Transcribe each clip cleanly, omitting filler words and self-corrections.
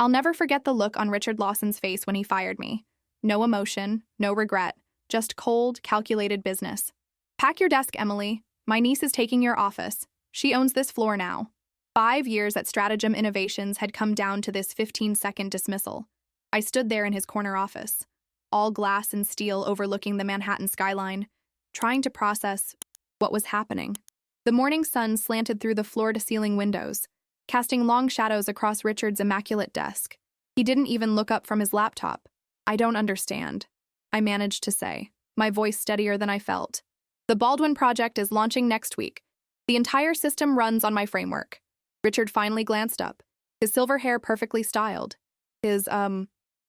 I'll never forget the look on Richard Lawson's face when he fired me. No emotion, no regret, just cold, calculated business. Pack your desk, Emily. My niece is taking your office. She owns this floor now. 5 years at Stratagem Innovations had come down to this 15-second dismissal. I stood there in his corner office, all glass and steel overlooking the Manhattan skyline, trying to process what was happening. The morning sun slanted through the floor-to-ceiling windows, casting long shadows across Richard's immaculate desk. He didn't even look up from his laptop. I don't understand, I managed to say, my voice steadier than I felt. The Baldwin project is launching next week. The entire system runs on my framework. Richard finally glanced up, his silver hair perfectly styled, his,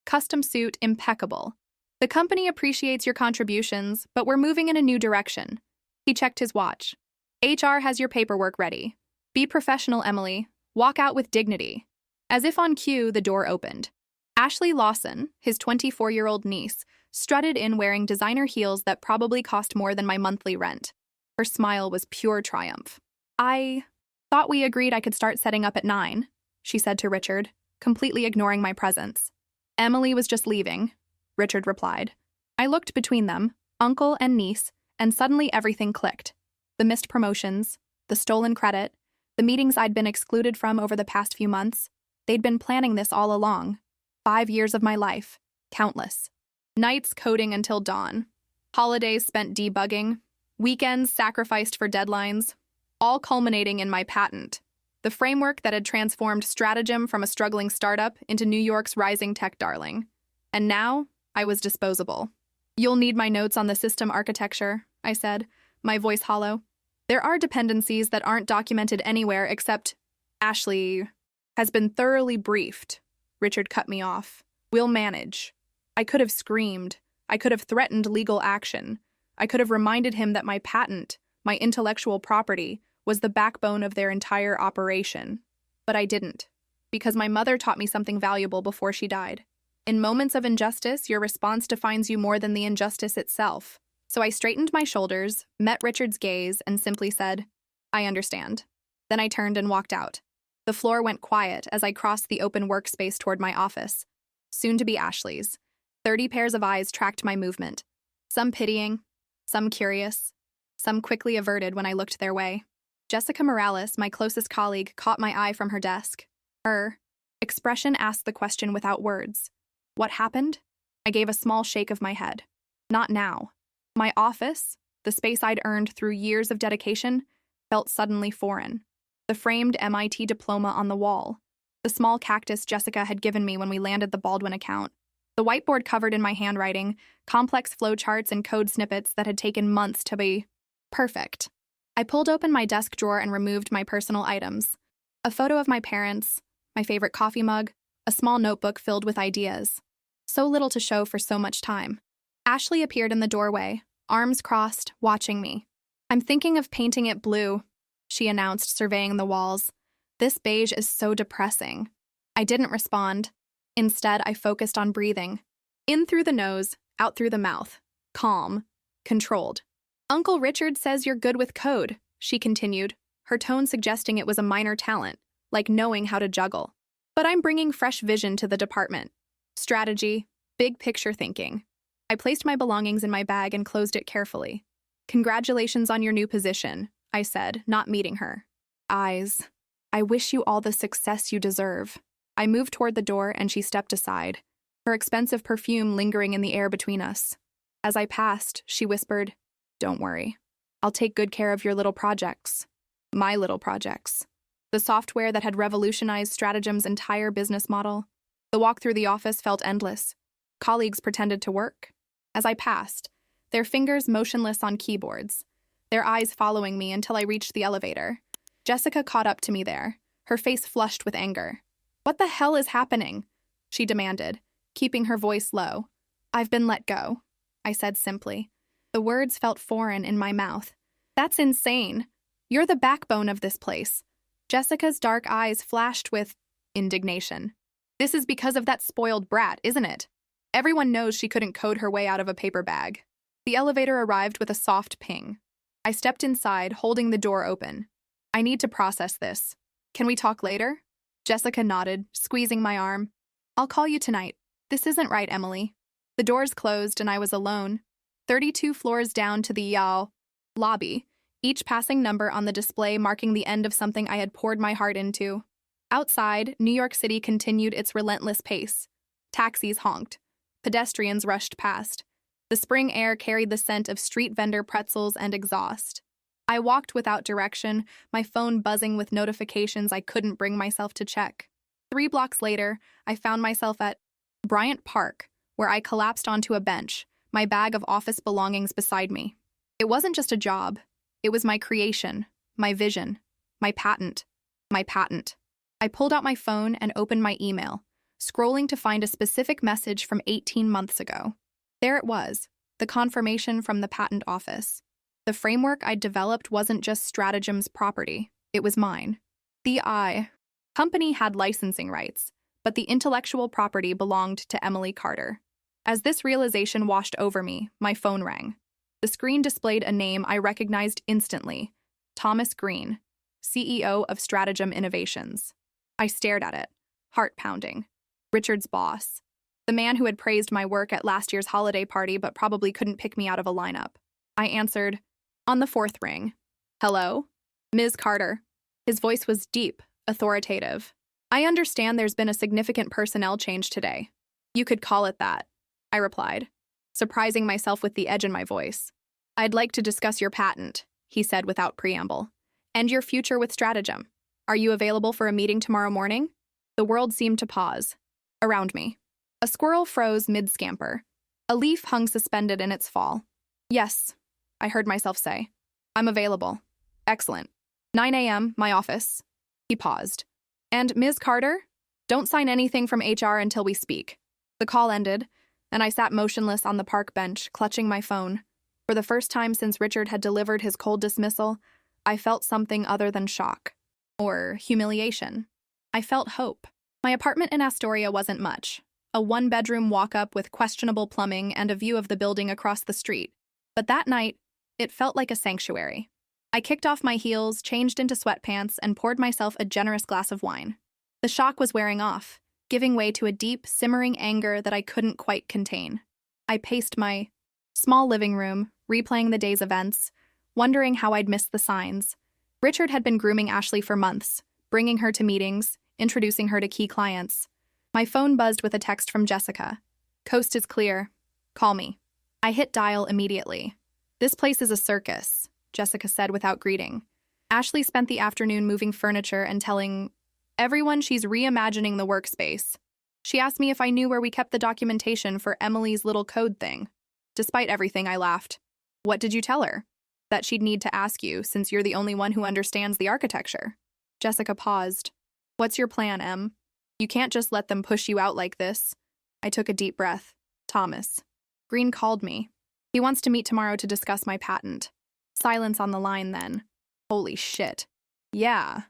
custom suit impeccable. The company appreciates your contributions, but we're moving in a new direction. He checked his watch. HR has your paperwork ready. Be professional, Emily. Walk out with dignity. As if on cue, the door opened. Ashley Lawson, his 24-year-old niece, strutted in wearing designer heels that probably cost more than my monthly rent. Her smile was pure triumph. I thought we agreed I could start setting up at 9, she said to Richard, completely ignoring my presence. Emily was just leaving, Richard replied. I looked between them, uncle and niece, and suddenly everything clicked. The missed promotions, the stolen credit, the meetings I'd been excluded from over the past few months. They'd been planning this all along. 5 years of my life. Countless. Nights coding until dawn. Holidays spent debugging. Weekends sacrificed for deadlines. All culminating in my patent. The framework that had transformed Stratagem from a struggling startup into New York's rising tech darling. And now, I was disposable. You'll need my notes on the system architecture, I said, my voice hollow. There are dependencies that aren't documented anywhere except Ashley has been thoroughly briefed. Richard cut me off. We'll manage. I could have screamed. I could have threatened legal action. I could have reminded him that my patent, my intellectual property, was the backbone of their entire operation. But I didn't, because my mother taught me something valuable before she died. In moments of injustice, your response defines you more than the injustice itself. So I straightened my shoulders, met Richard's gaze, and simply said, I understand. Then I turned and walked out. The floor went quiet as I crossed the open workspace toward my office, soon to be Ashley's. 30 pairs of eyes tracked my movement, some pitying, some curious, some quickly averted when I looked their way. Jessica Morales, my closest colleague, caught my eye from her desk. Her expression asked the question without words. What happened? I gave a small shake of my head. Not now. My office, the space I'd earned through years of dedication, felt suddenly foreign. The framed MIT diploma on the wall, the small cactus Jessica had given me when we landed the Baldwin account, the whiteboard covered in my handwriting, complex flowcharts and code snippets that had taken months to be perfect. I pulled open my desk drawer and removed my personal items. A photo of my parents, my favorite coffee mug, a small notebook filled with ideas. So little to show for so much time. Ashley appeared in the doorway, arms crossed, watching me. I'm thinking of painting it blue, she announced, surveying the walls. This beige is so depressing. I didn't respond. Instead, I focused on breathing. In through the nose, out through the mouth. Calm. Controlled. Uncle Richard says you're good with code, she continued, her tone suggesting it was a minor talent, like knowing how to juggle. But I'm bringing fresh vision to the department. Strategy, big picture thinking. I placed my belongings in my bag and closed it carefully. Congratulations on your new position, I said, not meeting her. Eyes. I wish you all the success you deserve. I moved toward the door and she stepped aside, her expensive perfume lingering in the air between us. As I passed, she whispered, Don't worry. I'll take good care of your little projects. My little projects. The software that had revolutionized Stratagem's entire business model. The walk through the office felt endless. Colleagues pretended to work. As I passed, their fingers motionless on keyboards, their eyes following me until I reached the elevator. Jessica caught up to me there, her face flushed with anger. What the hell is happening? She demanded, keeping her voice low. I've been let go, I said simply. The words felt foreign in my mouth. That's insane. You're the backbone of this place. Jessica's dark eyes flashed with indignation. This is because of that spoiled brat, isn't it? Everyone knows she couldn't code her way out of a paper bag. The elevator arrived with a soft ping. I stepped inside, holding the door open. I need to process this. Can we talk later? Jessica nodded, squeezing my arm. I'll call you tonight. This isn't right, Emily. The doors closed and I was alone. 32 floors down to the lobby, each passing number on the display marking the end of something I had poured my heart into. Outside, New York City continued its relentless pace. Taxis honked. Pedestrians rushed past. The spring air carried the scent of street vendor pretzels and exhaust. I walked without direction, my phone buzzing with notifications I couldn't bring myself to check. 3 blocks later, I found myself at Bryant Park, where I collapsed onto a bench, my bag of office belongings beside me. It wasn't just a job. It was my creation, my vision, my patent. I pulled out my phone and opened my email, scrolling to find a specific message from 18 months ago. There it was, the confirmation from the patent office. The framework I'd developed wasn't just Stratagem's property, it was mine. The company had licensing rights, but the intellectual property belonged to Emily Carter. As this realization washed over me, my phone rang. The screen displayed a name I recognized instantly: Thomas Green, CEO of Stratagem Innovations. I stared at it, heart pounding. Richard's boss. The man who had praised my work at last year's holiday party but probably couldn't pick me out of a lineup. I answered, on the 4th ring. Hello? Ms. Carter. His voice was deep, authoritative. I understand there's been a significant personnel change today. You could call it that, I replied, surprising myself with the edge in my voice. I'd like to discuss your patent, he said without preamble, and your future with Stratagem. Are you available for a meeting tomorrow morning? The world seemed to pause. Around me. A squirrel froze mid-scamper. A leaf hung suspended in its fall. Yes, I heard myself say. I'm available. Excellent. 9 a.m., my office. He paused. And Ms. Carter? Don't sign anything from HR until we speak. The call ended, and I sat motionless on the park bench, clutching my phone. For the first time since Richard had delivered his cold dismissal, I felt something other than shock. Or humiliation. I felt hope. My apartment in Astoria wasn't much. A 1-bedroom walk-up with questionable plumbing and a view of the building across the street. But that night, it felt like a sanctuary. I kicked off my heels, changed into sweatpants, and poured myself a generous glass of wine. The shock was wearing off, giving way to a deep, simmering anger that I couldn't quite contain. I paced my small living room, replaying the day's events, wondering how I'd missed the signs. Richard had been grooming Ashley for months, bringing her to meetings, introducing her to key clients. My phone buzzed with a text from Jessica. Coast is clear. Call me. I hit dial immediately. This place is a circus, Jessica said without greeting. Ashley spent the afternoon moving furniture and telling everyone she's reimagining the workspace. She asked me if I knew where we kept the documentation for Emily's little code thing. Despite everything, I laughed. What did you tell her? That she'd need to ask you, since you're the only one who understands the architecture. Jessica paused. What's your plan, Em? You can't just let them push you out like this. I took a deep breath. Thomas. Green called me. He wants to meet tomorrow to discuss my patent. Silence on the line then. Holy shit. Yeah.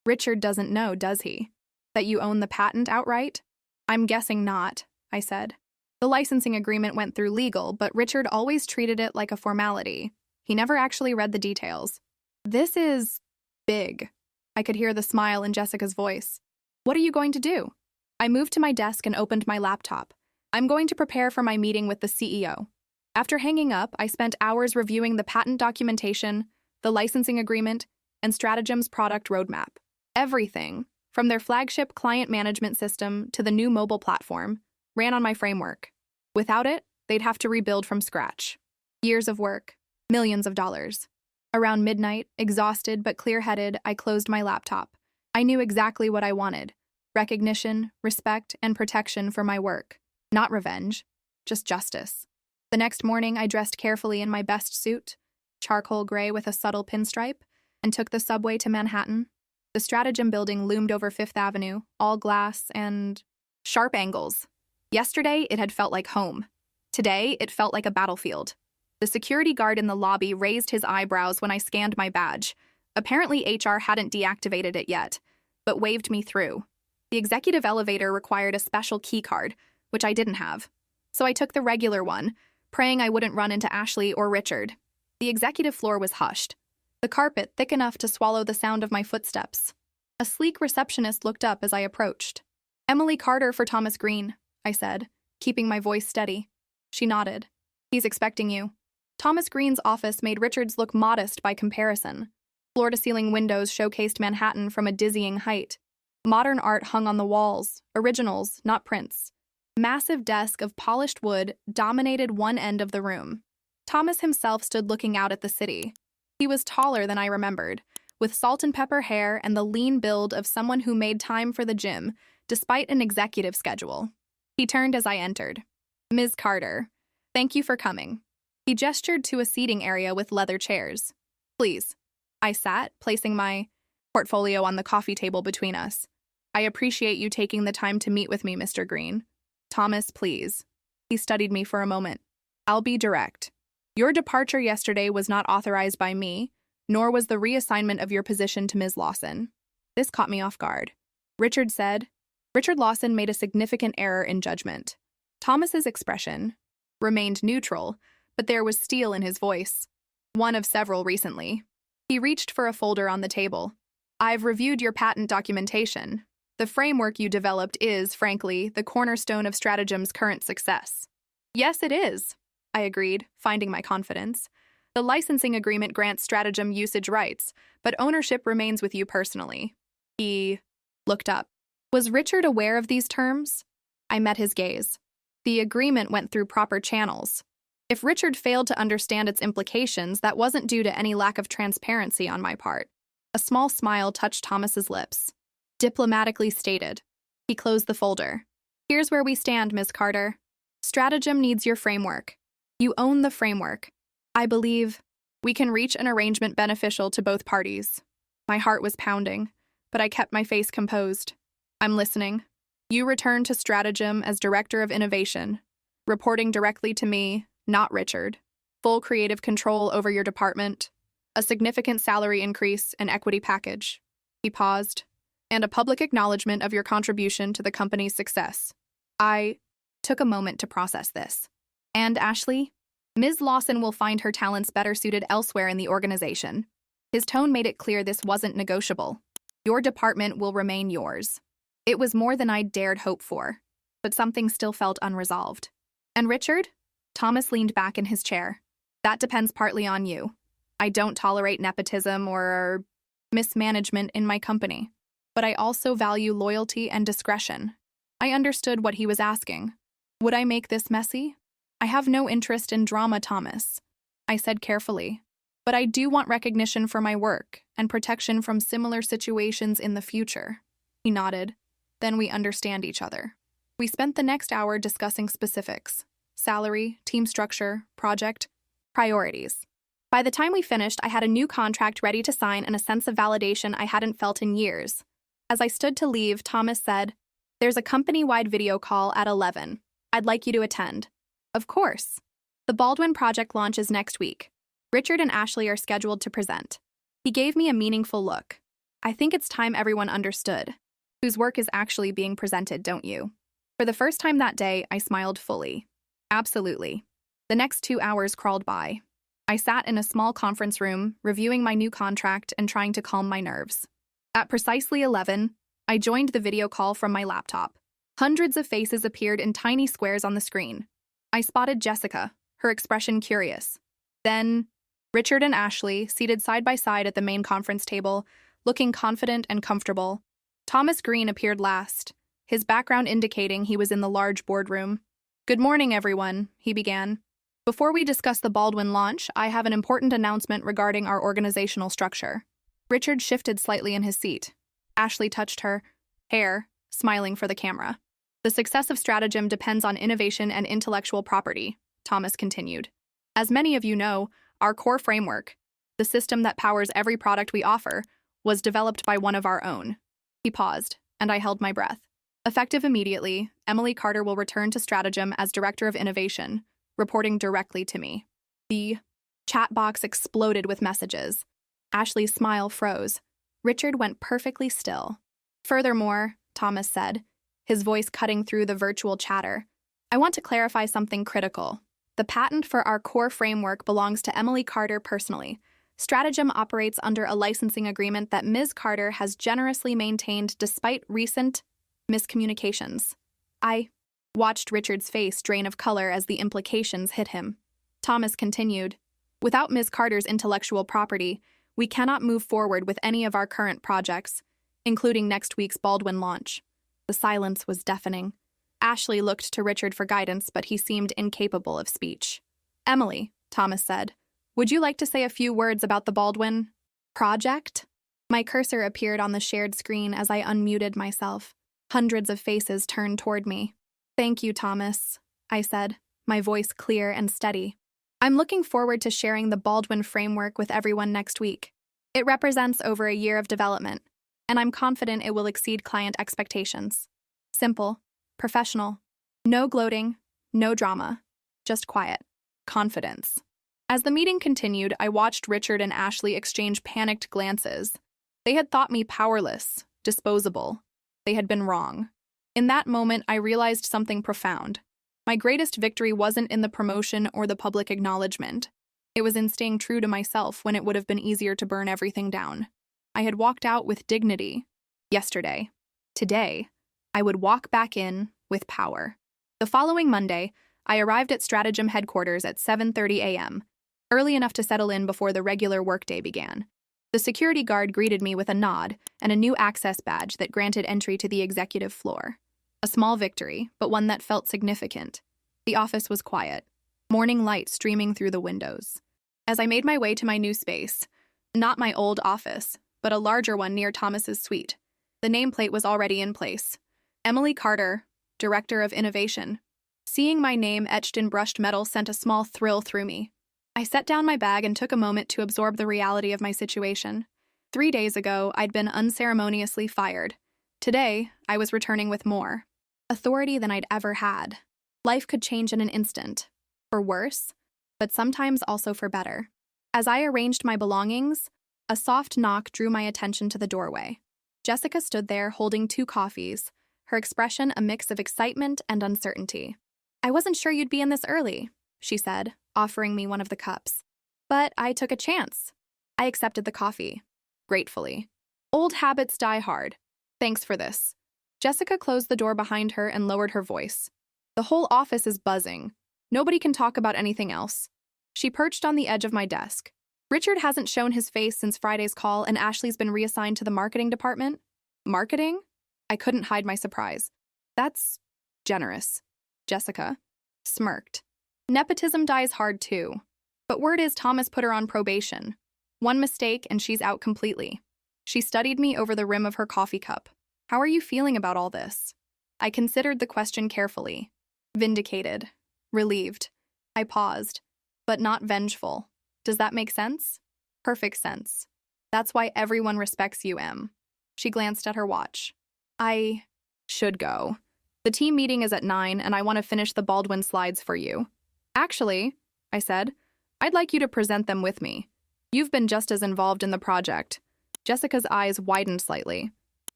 Richard doesn't know, does he? That you own the patent outright? I'm guessing not, I said. The licensing agreement went through legal, but Richard always treated it like a formality. He never actually read the details. This is big. I could hear the smile in Jessica's voice. What are you going to do? I moved to my desk and opened my laptop. I'm going to prepare for my meeting with the CEO. After hanging up, I spent hours reviewing the patent documentation, the licensing agreement, and Stratagem's product roadmap. Everything, from their flagship client management system to the new mobile platform, ran on my framework. Without it, they'd have to rebuild from scratch. Years of work, millions of dollars. Around midnight, exhausted but clear-headed, I closed my laptop. I knew exactly what I wanted: recognition, respect, and protection for my work. Not revenge, just justice. The next morning, I dressed carefully in my best suit, charcoal gray with a subtle pinstripe, and took the subway to Manhattan. The Stratagem building loomed over Fifth Avenue, all glass and sharp angles. Yesterday, it had felt like home. Today, it felt like a battlefield. The security guard in the lobby raised his eyebrows when I scanned my badge. Apparently, HR hadn't deactivated it yet, but waved me through. The executive elevator required a special key card, which I didn't have. So I took the regular one, praying I wouldn't run into Ashley or Richard. The executive floor was hushed, the carpet thick enough to swallow the sound of my footsteps. A sleek receptionist looked up as I approached. Emily Carter for Thomas Green, I said, keeping my voice steady. She nodded. He's expecting you. Thomas Green's office made Richard's look modest by comparison. Floor-to-ceiling windows showcased Manhattan from a dizzying height. Modern art hung on the walls, originals, not prints. Massive desk of polished wood dominated one end of the room. Thomas himself stood looking out at the city. He was taller than I remembered, with salt and pepper hair and the lean build of someone who made time for the gym, despite an executive schedule. He turned as I entered. Ms. Carter, thank you for coming. He gestured to a seating area with leather chairs. Please. I sat, placing my portfolio on the coffee table between us. I appreciate you taking the time to meet with me, Mr. Green. Thomas, please. He studied me for a moment. I'll be direct. Your departure yesterday was not authorized by me, nor was the reassignment of your position to Ms. Lawson. This caught me off guard. Richard said. Richard Lawson made a significant error in judgment. Thomas's expression remained neutral, but there was steel in his voice. One of several recently. He reached for a folder on the table. I've reviewed your patent documentation. The framework you developed is, frankly, the cornerstone of Stratagem's current success. Yes, it is, I agreed, finding my confidence. The licensing agreement grants Stratagem usage rights, but ownership remains with you personally. He looked up. Was Richard aware of these terms? I met his gaze. The agreement went through proper channels. If Richard failed to understand its implications, that wasn't due to any lack of transparency on my part. A small smile touched Thomas's lips. Diplomatically stated. He closed the folder. Here's where we stand, Ms. Carter. Stratagem needs your framework. You own the framework. I believe we can reach an arrangement beneficial to both parties. My heart was pounding, but I kept my face composed. I'm listening. You return to Stratagem as Director of Innovation, reporting directly to me, not Richard. Full creative control over your department, a significant salary increase and equity package. He paused. And a public acknowledgement of your contribution to the company's success. I took a moment to process this. And Ashley, Ms. Lawson will find her talents better suited elsewhere in the organization. His tone made it clear this wasn't negotiable. Your department will remain yours. It was more than I'd dared hope for, but something still felt unresolved. And Richard? Thomas leaned back in his chair. That depends partly on you. I don't tolerate nepotism or mismanagement in my company. But I also value loyalty and discretion. I understood what he was asking. Would I make this messy? I have no interest in drama, Thomas, I said carefully. But I do want recognition for my work and protection from similar situations in the future. He nodded. Then we understand each other. We spent the next hour discussing specifics. Salary, team structure, project, priorities. By the time we finished, I had a new contract ready to sign and a sense of validation I hadn't felt in years. As I stood to leave, Thomas said, There's a company-wide video call at 11. I'd like you to attend. Of course. The Baldwin project launches next week. Richard and Ashley are scheduled to present. He gave me a meaningful look. I think it's time everyone understood. Whose work is actually being presented, don't you? For the first time that day, I smiled fully. Absolutely. The next 2 hours crawled by. I sat in a small conference room, reviewing my new contract and trying to calm my nerves. At precisely 11, I joined the video call from my laptop. Hundreds of faces appeared in tiny squares on the screen. I spotted Jessica, her expression curious. Then, Richard and Ashley, seated side by side at the main conference table, looking confident and comfortable. Thomas Green appeared last, his background indicating he was in the large boardroom. Good morning, everyone, he began. Before we discuss the Baldwin launch, I have an important announcement regarding our organizational structure. Richard shifted slightly in his seat. Ashley touched her hair, smiling for the camera. The success of Stratagem depends on innovation and intellectual property, Thomas continued. As many of you know, our core framework, the system that powers every product we offer, was developed by one of our own. He paused, and I held my breath. Effective immediately, Emily Carter will return to Stratagem as Director of Innovation, reporting directly to me. The chat box exploded with messages. Ashley's smile froze. Richard went perfectly still. Furthermore, Thomas said, his voice cutting through the virtual chatter, I want to clarify something critical. The patent for our core framework belongs to Emily Carter personally. Stratagem operates under a licensing agreement that Ms. Carter has generously maintained despite recent Miscommunications. I watched Richard's face drain of color as the implications hit him. Thomas continued, "Without Ms. Carter's intellectual property, we cannot move forward with any of our current projects, including next week's Baldwin launch." The silence was deafening. Ashley looked to Richard for guidance, but he seemed incapable of speech. "Emily," Thomas said, "would you like to say a few words about the Baldwin project?" My cursor appeared on the shared screen as I unmuted myself. Hundreds of faces turned toward me. "Thank you, Thomas," I said, my voice clear and steady. "I'm looking forward to sharing the Baldwin framework with everyone next week. It represents over a year of development, and I'm confident it will exceed client expectations. Simple, professional, no gloating, no drama, just quiet, confidence." As the meeting continued, I watched Richard and Ashley exchange panicked glances. They had thought me powerless, disposable. They had been wrong. In that moment, I realized something profound. My greatest victory wasn't in the promotion or the public acknowledgement. It was in staying true to myself when it would have been easier to burn everything down. I had walked out with dignity yesterday. Today, I would walk back in with power. The following Monday, I arrived at Stratagem headquarters at 7:30 a.m., early enough to settle in before the regular workday began. The security guard greeted me with a nod and a new access badge that granted entry to the executive floor. A small victory, but one that felt significant. The office was quiet, morning light streaming through the windows. As I made my way to my new space, not my old office, but a larger one near Thomas's suite, the nameplate was already in place. Emily Carter, Director of Innovation. Seeing my name etched in brushed metal sent a small thrill through me. I set down my bag and took a moment to absorb the reality of my situation. 3 days ago, I'd been unceremoniously fired. Today, I was returning with more authority than I'd ever had. Life could change in an instant, for worse, but sometimes also for better. As I arranged my belongings, a soft knock drew my attention to the doorway. Jessica stood there holding 2 coffees, her expression a mix of excitement and uncertainty. "I wasn't sure you'd be in this early," she said, offering me one of the cups. But I took a chance. I accepted the coffee, gratefully. Old habits die hard. "Thanks for this." Jessica closed the door behind her and lowered her voice. "The whole office is buzzing. Nobody can talk about anything else." She perched on the edge of my desk. "Richard hasn't shown his face since Friday's call, and Ashley's been reassigned to the marketing department." "Marketing?" I couldn't hide my surprise. "That's generous." Jessica smirked. "Nepotism dies hard too. But word is Thomas put her on probation. One mistake and she's out completely." She studied me over the rim of her coffee cup. "How are you feeling about all this?" I considered the question carefully. Vindicated. Relieved. I paused. But not vengeful. Does that make sense? Perfect sense. That's why everyone respects you, Em. She glanced at her watch. "I should go. The team meeting is at 9 and I want to finish the Baldwin slides for you." "Actually," I said, "I'd like you to present them with me. You've been just as involved in the project." Jessica's eyes widened slightly.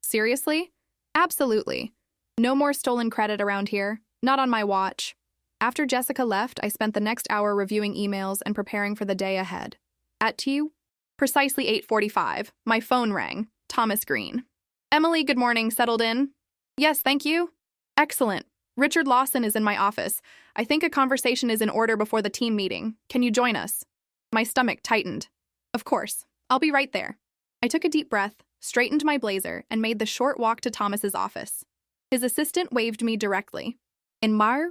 "Seriously?" "Absolutely. No more stolen credit around here. Not on my watch." After Jessica left, I spent the next hour reviewing emails and preparing for the day ahead. At precisely 8:45, my phone rang. Thomas Green. "Emily, good morning. Settled in?" "Yes, thank you." "Excellent. Richard Lawson is in my office. I think a conversation is in order before the team meeting. Can you join us?" My stomach tightened. "Of course. I'll be right there." I took a deep breath, straightened my blazer, and made the short walk to Thomas's office. His assistant waved me directly.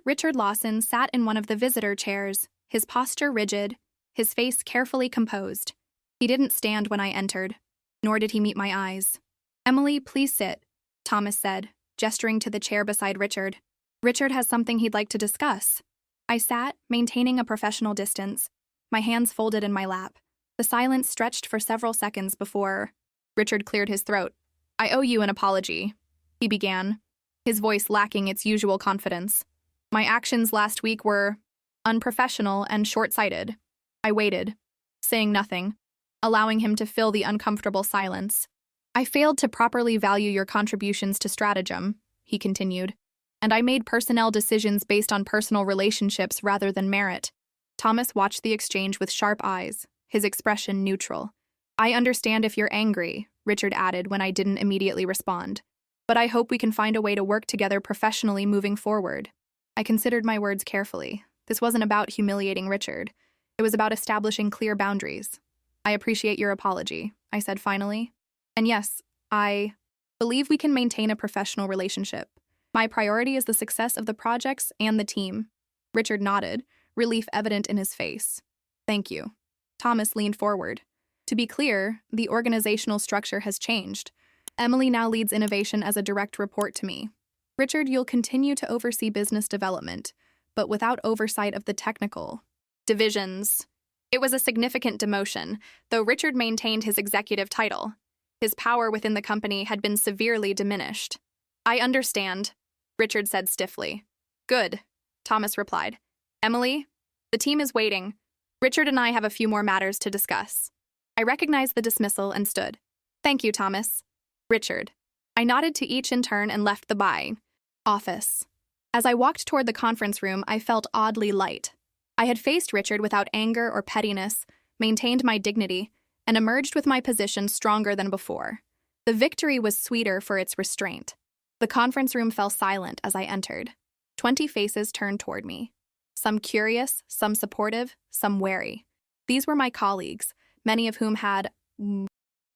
Richard Lawson sat in one of the visitor chairs, his posture rigid, his face carefully composed. He didn't stand when I entered, nor did he meet my eyes. "Emily, please sit," Thomas said, gesturing to the chair beside Richard. "Richard has something he'd like to discuss." I sat, maintaining a professional distance, my hands folded in my lap. The silence stretched for several seconds before Richard cleared his throat. "I owe you an apology," he began, his voice lacking its usual confidence. "My actions last week were unprofessional and short-sighted." I waited, saying nothing, allowing him to fill the uncomfortable silence. "I failed to properly value your contributions to Stratagem," he continued, "and I made personnel decisions based on personal relationships rather than merit." Thomas watched the exchange with sharp eyes, his expression neutral. "I understand if you're angry," Richard added when I didn't immediately respond. but I hope we can find a way to work together professionally moving forward. I considered my words carefully. This wasn't about humiliating Richard. It was about establishing clear boundaries. I appreciate your apology, I said finally. And yes, I believe we can maintain a professional relationship. My priority is the success of the projects and the team. Richard nodded, relief evident in his face. Thank you. Thomas leaned forward. To be clear, the organizational structure has changed. Emily now leads innovation as a direct report to me. Richard, you'll continue to oversee business development, but without oversight of the technical divisions. It was a significant demotion, though Richard maintained his executive title. His power within the company had been severely diminished. I understand, Richard said stiffly. Good, Thomas replied. Emily, the team is waiting. Richard and I have a few more matters to discuss. I recognized the dismissal and stood. Thank you, Thomas. Richard. I nodded to each in turn and left the office. As I walked toward the conference room, I felt oddly light. I had faced Richard without anger or pettiness, maintained my dignity, and emerged with my position stronger than before. The victory was sweeter for its restraint. The conference room fell silent as I entered. 20 faces turned toward me. Some curious, some supportive, some wary. These were my colleagues, many of whom had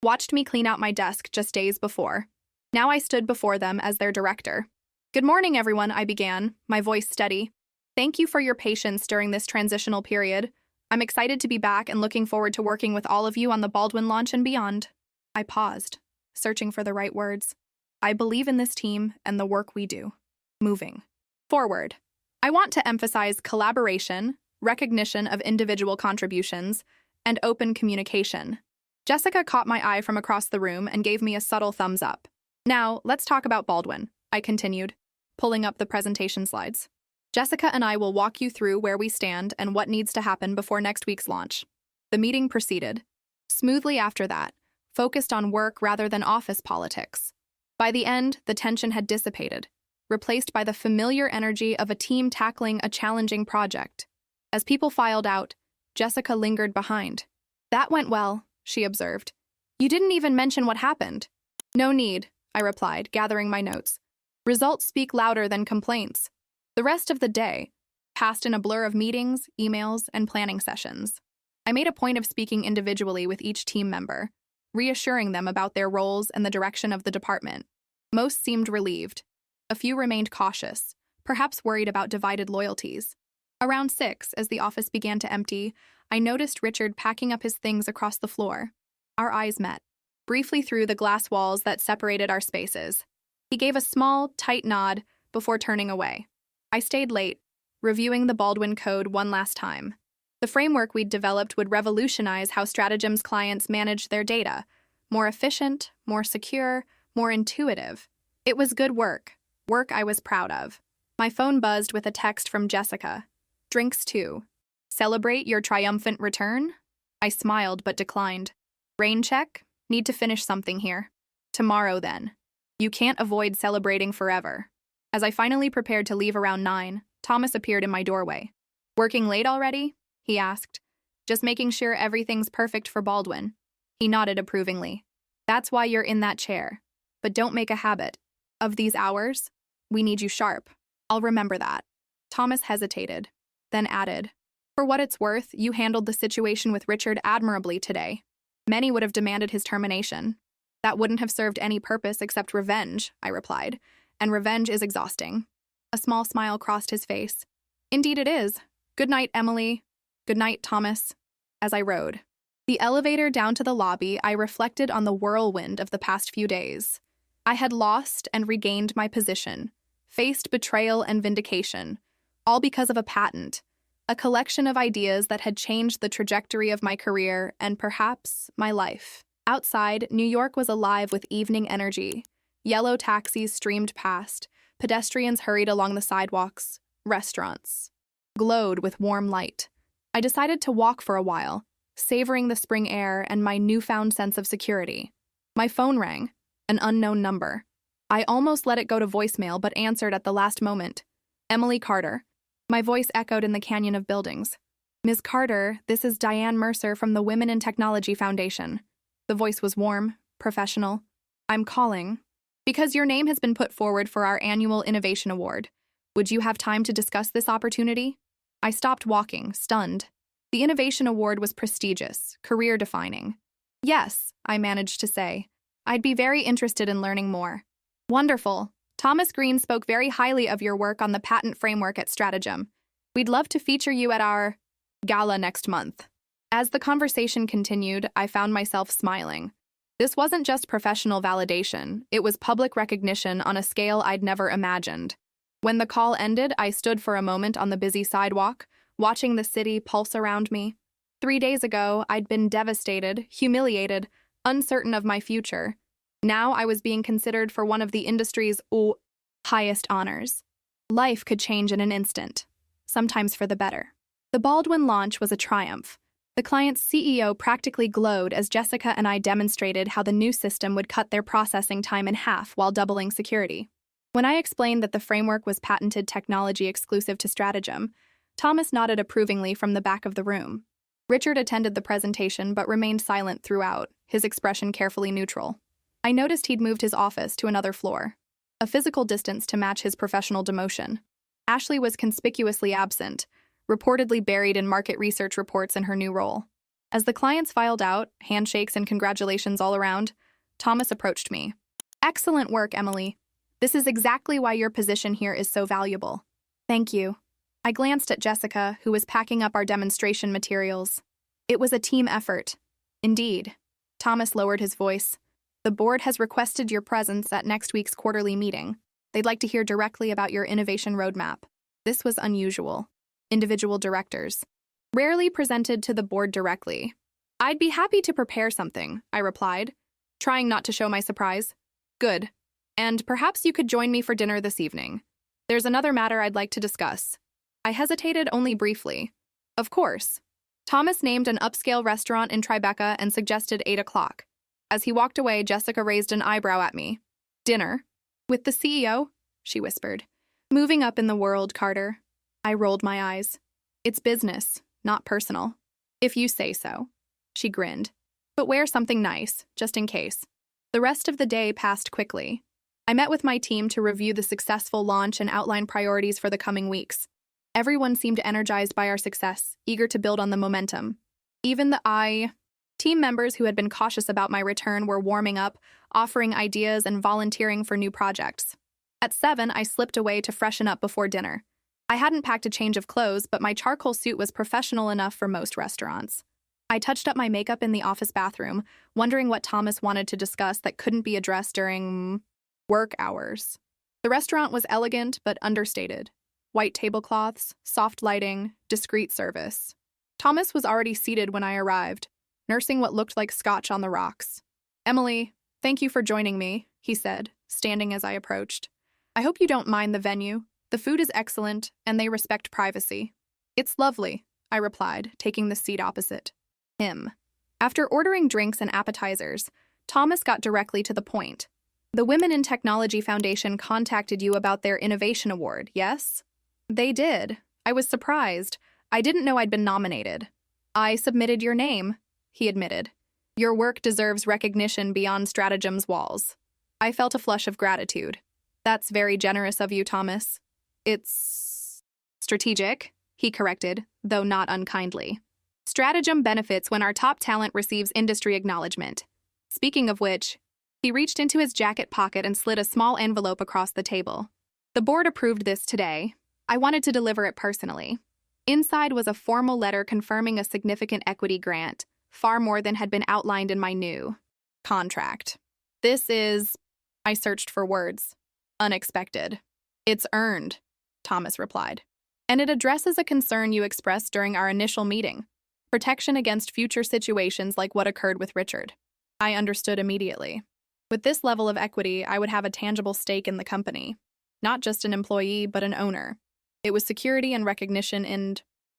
watched me clean out my desk just days before. Now I stood before them as their director. Good morning, everyone, I began, my voice steady. Thank you for your patience during this transitional period. I'm excited to be back and looking forward to working with all of you on the Baldwin launch and beyond. I paused, searching for the right words. I believe in this team and the work we do. Moving forward. I want to emphasize collaboration, recognition of individual contributions, and open communication. Jessica caught my eye from across the room and gave me a subtle thumbs up. Now, let's talk about Baldwin, I continued, pulling up the presentation slides. Jessica and I will walk you through where we stand and what needs to happen before next week's launch. The meeting proceeded. Smoothly after that, focused on work rather than office politics. By the end, the tension had dissipated, replaced by the familiar energy of a team tackling a challenging project. As people filed out, Jessica lingered behind. That went well, she observed. You didn't even mention what happened. No need, I replied, gathering my notes. Results speak louder than complaints. The rest of the day passed in a blur of meetings, emails, and planning sessions. I made a point of speaking individually with each team member, reassuring them about their roles and the direction of the department. Most seemed relieved. A few remained cautious, perhaps worried about divided loyalties. Around 6, as the office began to empty, I noticed Richard packing up his things across the floor. Our eyes met, briefly through the glass walls that separated our spaces. He gave a small, tight nod before turning away. I stayed late, reviewing the Baldwin Code one last time. The framework we'd developed would revolutionize how Stratagem's clients managed their data. More efficient, more secure, more intuitive. It was good work I was proud of. My phone buzzed with a text from Jessica. Drinks too. Celebrate your triumphant return? I smiled but declined. Rain check? Need to finish something here. Tomorrow then. You can't avoid celebrating forever. As I finally prepared to leave around 9, Thomas appeared in my doorway. Working late already? He asked. Just making sure everything's perfect for Baldwin. He nodded approvingly. That's why you're in that chair. But don't make a habit. Of these hours, we need you sharp. I'll remember that. Thomas hesitated, then added, For what it's worth, you handled the situation with Richard admirably today. Many would have demanded his termination. That wouldn't have served any purpose except revenge, I replied, and revenge is exhausting. A small smile crossed his face. Indeed it is. Good night, Emily. Good night, Thomas. As I rode the elevator down to the lobby, I reflected on the whirlwind of the past few days. I had lost and regained my position, faced betrayal and vindication, all because of a patent, a collection of ideas that had changed the trajectory of my career and perhaps my life. Outside, New York was alive with evening energy. Yellow taxis streamed past, pedestrians hurried along the sidewalks, restaurants glowed with warm light. I decided to walk for a while, savoring the spring air and my newfound sense of security. My phone rang, an unknown number. I almost let it go to voicemail but answered at the last moment. Emily Carter. My voice echoed in the canyon of buildings. Ms. Carter, this is Diane Mercer from the Women in Technology Foundation. The voice was warm, professional. I'm calling Because your name has been put forward for our annual Innovation Award. Would you have time to discuss this opportunity? I stopped walking, stunned. The Innovation Award was prestigious, career-defining. Yes, I managed to say. I'd be very interested in learning more. Wonderful. Thomas Green spoke very highly of your work on the patent framework at Stratagem. We'd love to feature you at our gala next month. As the conversation continued, I found myself smiling. This wasn't just professional validation, it was public recognition on a scale I'd never imagined. When the call ended, I stood for a moment on the busy sidewalk, watching the city pulse around me. 3 days ago, I'd been devastated, humiliated, uncertain of my future. Now I was being considered for one of the industry's highest honors. Life could change in an instant, sometimes for the better. The Baldwin launch was a triumph. The client's CEO practically glowed as Jessica and I demonstrated how the new system would cut their processing time in half while doubling security. When I explained that the framework was patented technology exclusive to Stratagem, Thomas nodded approvingly from the back of the room. Richard attended the presentation but remained silent throughout, his expression carefully neutral. I noticed he'd moved his office to another floor, a physical distance to match his professional demotion. Ashley was conspicuously absent, reportedly buried in market research reports in her new role. As the clients filed out, handshakes and congratulations all around, Thomas approached me. Excellent work, Emily. This is exactly why your position here is so valuable. Thank you. I glanced at Jessica, who was packing up our demonstration materials. It was a team effort. Indeed. Thomas lowered his voice. The board has requested your presence at next week's quarterly meeting. They'd like to hear directly about your innovation roadmap. This was unusual. Individual directors rarely presented to the board directly. I'd be happy to prepare something, I replied, trying not to show my surprise. Good. And perhaps you could join me for dinner this evening. There's another matter I'd like to discuss. I hesitated only briefly. Of course. Thomas named an upscale restaurant in Tribeca and suggested 8 o'clock. As he walked away, Jessica raised an eyebrow at me. Dinner? With the CEO? She whispered. Moving up in the world, Carter. I rolled my eyes. It's business, not personal. If you say so. She grinned. But wear something nice, just in case. The rest of the day passed quickly. I met with my team to review the successful launch and outline priorities for the coming weeks. Everyone seemed energized by our success, eager to build on the momentum. Even the team members who had been cautious about my return were warming up, offering ideas and volunteering for new projects. At 7, I slipped away to freshen up before dinner. I hadn't packed a change of clothes, but my charcoal suit was professional enough for most restaurants. I touched up my makeup in the office bathroom, wondering what Thomas wanted to discuss that couldn't be addressed during work hours. The restaurant was elegant but understated. White tablecloths, soft lighting, discreet service. Thomas was already seated when I arrived, nursing what looked like scotch on the rocks. Emily, thank you for joining me, he said, standing as I approached. I hope you don't mind the venue. The food is excellent, and they respect privacy. It's lovely, I replied, taking the seat opposite him. After ordering drinks and appetizers, Thomas got directly to the point. The Women in Technology Foundation contacted you about their Innovation Award, yes? They did. I was surprised. I didn't know I'd been nominated. I submitted your name, he admitted. Your work deserves recognition beyond Stratagem's walls. I felt a flush of gratitude. That's very generous of you, Thomas. It's strategic, he corrected, though not unkindly. Stratagem benefits when our top talent receives industry acknowledgement. Speaking of which, he reached into his jacket pocket and slid a small envelope across the table. The board approved this today. I wanted to deliver it personally. Inside was a formal letter confirming a significant equity grant, far more than had been outlined in my new contract. This is, I searched for words, unexpected. It's earned, Thomas replied. And it addresses a concern you expressed during our initial meeting, protection against future situations like what occurred with Richard. I understood immediately. With this level of equity, I would have a tangible stake in the company. Not just an employee, but an owner. It was security and recognition in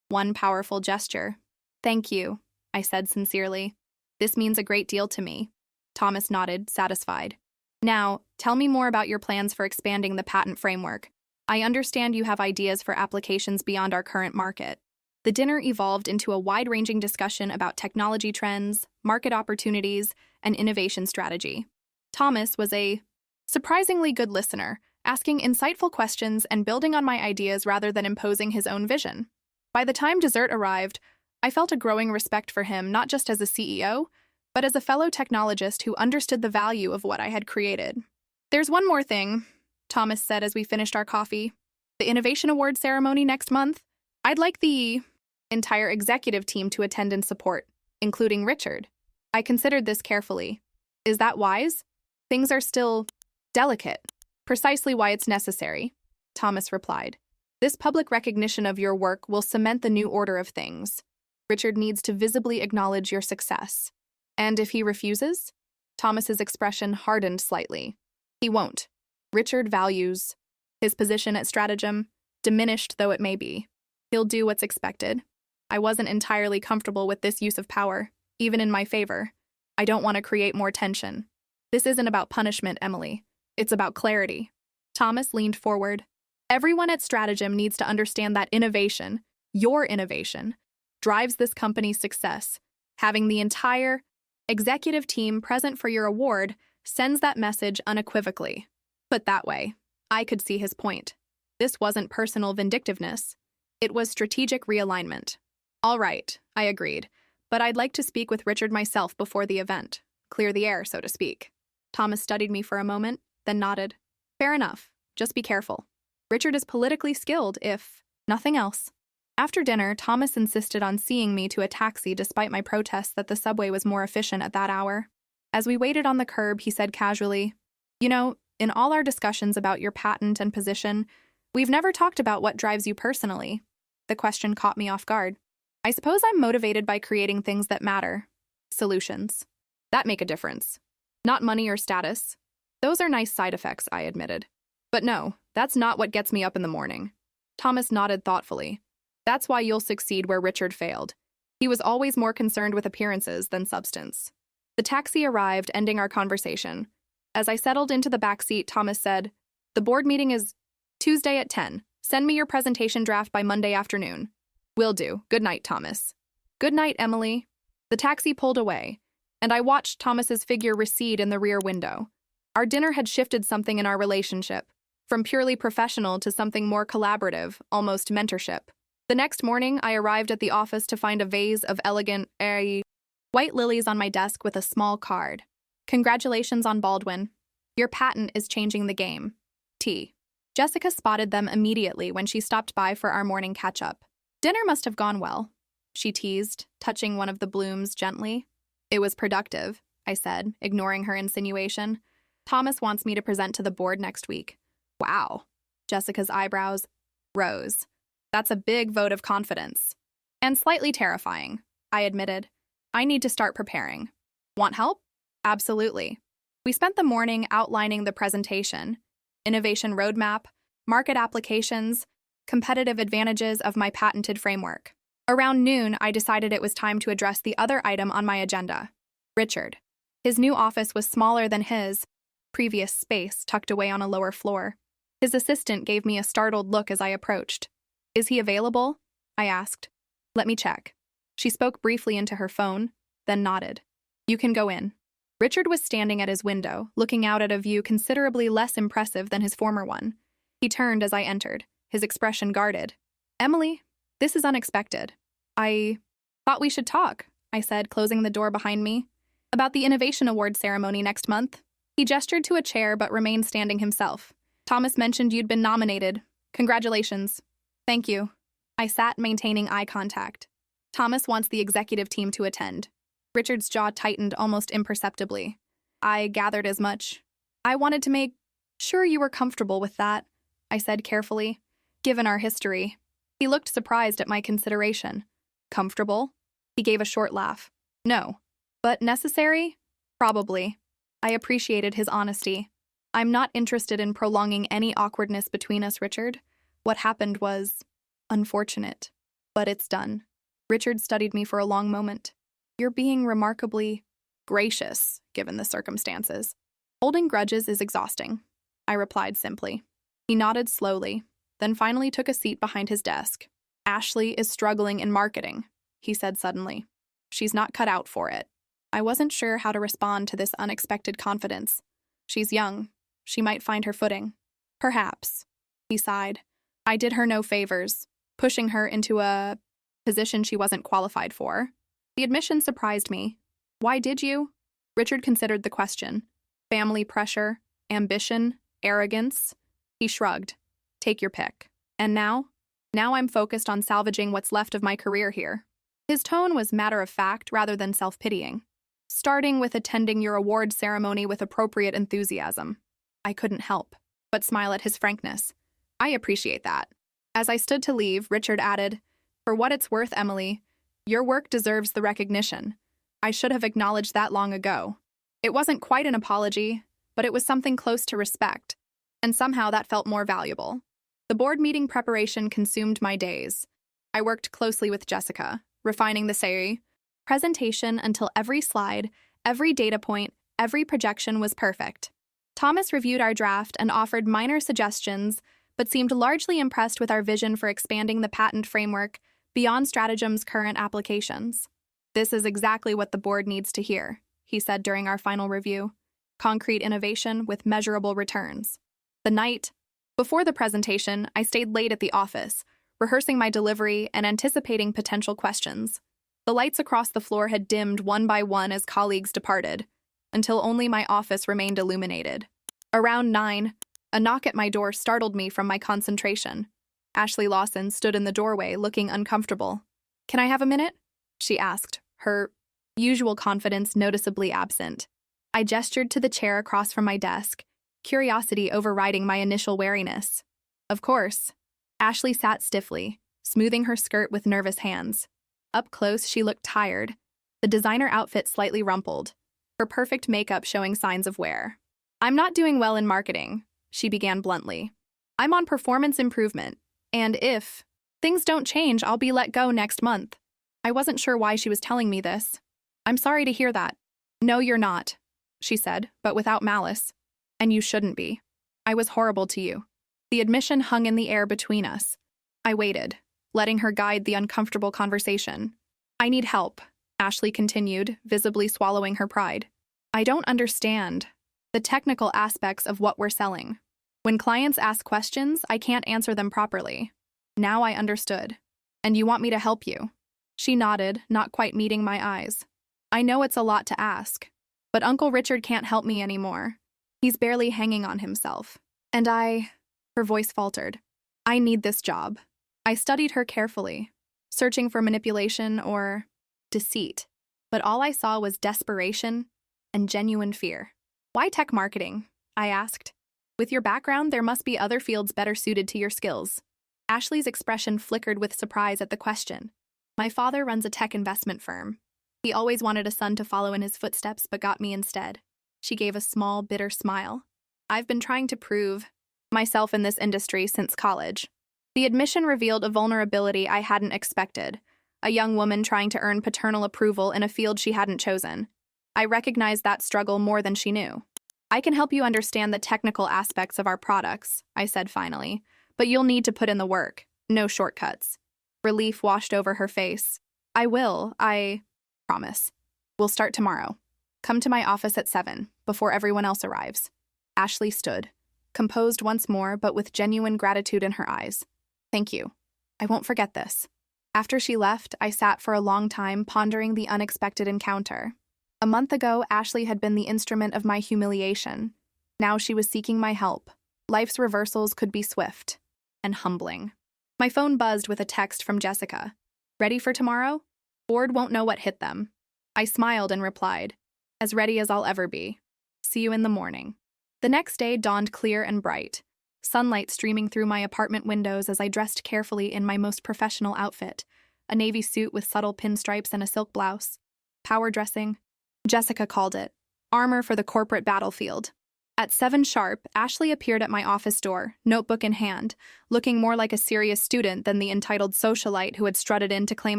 one powerful gesture. Thank you, I said sincerely. This means a great deal to me. Thomas nodded, satisfied. Now, tell me more about your plans for expanding the patent framework. I understand you have ideas for applications beyond our current market. The dinner evolved into a wide-ranging discussion about technology trends, market opportunities, and innovation strategy. Thomas was a Surprisingly good listener, asking insightful questions and building on my ideas rather than imposing his own vision. By the time dessert arrived, I felt a growing respect for him not just as a CEO, but as a fellow technologist who understood the value of what I had created. "There's one more thing," Thomas said as we finished our coffee. "The Innovation Award ceremony next month. I'd like the entire executive team to attend and support, including Richard." I considered this carefully. "Is that wise? Things are still delicate." "Precisely why it's necessary," Thomas replied. "This public recognition of your work will cement the new order of things. Richard needs to visibly acknowledge your success." "And if he refuses?" Thomas's expression hardened slightly. "He won't. Richard values his position at Stratagem, diminished though it may be. He'll do what's expected." I wasn't entirely comfortable with this use of power, even in my favor. I don't want to create more tension. "This isn't about punishment, Emily. It's about clarity." Thomas leaned forward. "Everyone at Stratagem needs to understand that innovation, your innovation, drives this company's success. Having the entire executive team present for your award sends that message unequivocally." Put that way, I could see his point. This wasn't personal vindictiveness. It was strategic realignment. "All right," I agreed, "but I'd like to speak with Richard myself before the event. Clear the air, so to speak." Thomas studied me for a moment, then nodded. "Fair enough. Just be careful. Richard is politically skilled, if nothing else." After dinner, Thomas insisted on seeing me to a taxi despite my protests that the subway was more efficient at that hour. As we waited on the curb, he said casually, "You know, in all our discussions about your patent and position, we've never talked about what drives you personally." The question caught me off guard. "I suppose I'm motivated by creating things that matter. Solutions. That make a difference. Not money or status. Those are nice side effects," I admitted. "But no, that's not what gets me up in the morning." Thomas nodded thoughtfully. "That's why you'll succeed where Richard failed. He was always more concerned with appearances than substance." The taxi arrived, ending our conversation. As I settled into the back seat, Thomas said, "The board meeting is Tuesday at 10. Send me your presentation draft by Monday afternoon." "Will do. Good night, Thomas." "Good night, Emily." The taxi pulled away, and I watched Thomas's figure recede in the rear window. Our dinner had shifted something in our relationship, from purely professional to something more collaborative, almost mentorship. The next morning, I arrived at the office to find a vase of elegant, airy, white lilies on my desk with a small card. "Congratulations on Baldwin. Your patent is changing the game. T." Jessica spotted them immediately when she stopped by for our morning catch-up. "Dinner must have gone well," she teased, touching one of the blooms gently. "It was productive," I said, ignoring her insinuation. "Thomas wants me to present to the board next week." "Wow." Jessica's eyebrows rose. "That's a big vote of confidence." "And slightly terrifying," I admitted. "I need to start preparing." "Want help?" "Absolutely." We spent the morning outlining the presentation, innovation roadmap, market applications, competitive advantages of my patented framework. Around noon, I decided it was time to address the other item on my agenda, Richard. His new office was smaller than his previous space, tucked away on a lower floor. His assistant gave me a startled look as I approached. "Is he available?" I asked. "Let me check." She spoke briefly into her phone, then nodded. "You can go in." Richard was standing at his window, looking out at a view considerably less impressive than his former one. He turned as I entered, his expression guarded. "Emily, this is unexpected. I thought we should talk," I said, closing the door behind me. "About the Innovation Award ceremony next month." He gestured to a chair but remained standing himself. "Thomas mentioned you'd been nominated. Congratulations." "Thank you." I sat, maintaining eye contact. "Thomas wants the executive team to attend." Richard's jaw tightened almost imperceptibly. "I gathered as much. I wanted to make sure you were comfortable with that," I said carefully, "given our history." He looked surprised at my consideration. "Comfortable?" He gave a short laugh. "No. But necessary? Probably." I appreciated his honesty. "I'm not interested in prolonging any awkwardness between us, Richard. What happened was unfortunate, but it's done." Richard studied me for a long moment. "You're being remarkably gracious, given the circumstances." "Holding grudges is exhausting," I replied simply. He nodded slowly, then finally took a seat behind his desk. "Ashley is struggling in marketing," he said suddenly. "She's not cut out for it." I wasn't sure how to respond to this unexpected confidence. "She's young, she might find her footing. Perhaps, he sighed. I did her no favors, pushing her into a position she wasn't qualified for. The admission surprised me. Why did you? Richard considered the question. Family pressure, ambition, arrogance. He shrugged. Take your pick. And now? Now I'm focused on salvaging what's left of my career here. His tone was matter-of-fact rather than self-pitying. Starting with attending your award ceremony with appropriate enthusiasm. I couldn't help but smile at his frankness. I appreciate that. As I stood to leave, Richard added, For what it's worth, Emily, your work deserves the recognition. I should have acknowledged that long ago. It wasn't quite an apology, but it was something close to respect, and somehow that felt more valuable. The board meeting preparation consumed my days. I worked closely with Jessica, refining the presentation until every slide, every data point, every projection was perfect. Thomas reviewed our draft and offered minor suggestions, but seemed largely impressed with our vision for expanding the patent framework beyond Stratagem's current applications. This is exactly what the board needs to hear, he said during our final review. Concrete innovation with measurable returns. The night before the presentation, I stayed late at the office, rehearsing my delivery and anticipating potential questions. The lights across the floor had dimmed one by one as colleagues departed, until only my office remained illuminated. Around 9, a knock at my door startled me from my concentration. Ashley Lawson stood in the doorway, looking uncomfortable. Can I have a minute? She asked, her usual confidence noticeably absent. I gestured to the chair across from my desk, curiosity overriding my initial wariness. Of course. Ashley sat stiffly, smoothing her skirt with nervous hands. Up close, she looked tired, the designer outfit slightly rumpled, her perfect makeup showing signs of wear. I'm not doing well in marketing, she began bluntly. I'm on performance improvement, and if things don't change, I'll be let go next month. I wasn't sure why she was telling me this. I'm sorry to hear that. No, you're not, she said, but without malice. And you shouldn't be. I was horrible to you. The admission hung in the air between us. I waited, letting her guide the uncomfortable conversation. I need help, Ashley continued, visibly swallowing her pride. I don't understand the technical aspects of what we're selling. When clients ask questions, I can't answer them properly. Now I understood. And you want me to help you? She nodded, not quite meeting my eyes. I know it's a lot to ask, but Uncle Richard can't help me anymore. He's barely hanging on himself. And her voice faltered. I need this job. I studied her carefully, searching for manipulation or deceit, but all I saw was desperation and genuine fear. Why tech marketing? I asked. With your background, there must be other fields better suited to your skills. Ashley's expression flickered with surprise at the question. My father runs a tech investment firm. He always wanted a son to follow in his footsteps, but got me instead. She gave a small, bitter smile. I've been trying to prove myself in this industry since college. The admission revealed a vulnerability I hadn't expected, a young woman trying to earn paternal approval in a field she hadn't chosen. I recognized that struggle more than she knew. I can help you understand the technical aspects of our products, I said finally, but you'll need to put in the work. No shortcuts. Relief washed over her face. I will, I promise. We'll start tomorrow. Come to my office at 7, before everyone else arrives. Ashley stood, composed once more, but with genuine gratitude in her eyes. Thank you. I won't forget this. After she left, I sat for a long time pondering the unexpected encounter. A month ago, Ashley had been the instrument of my humiliation. Now she was seeking my help. Life's reversals could be swift and humbling. My phone buzzed with a text from Jessica. Ready for tomorrow? Board won't know what hit them. I smiled and replied, as ready as I'll ever be. See you in the morning. The next day dawned clear and bright, sunlight streaming through my apartment windows as I dressed carefully in my most professional outfit, a navy suit with subtle pinstripes and a silk blouse. Power dressing, Jessica called it, armor for the corporate battlefield. At 7 sharp, Ashley appeared at my office door, notebook in hand, looking more like a serious student than the entitled socialite who had strutted in to claim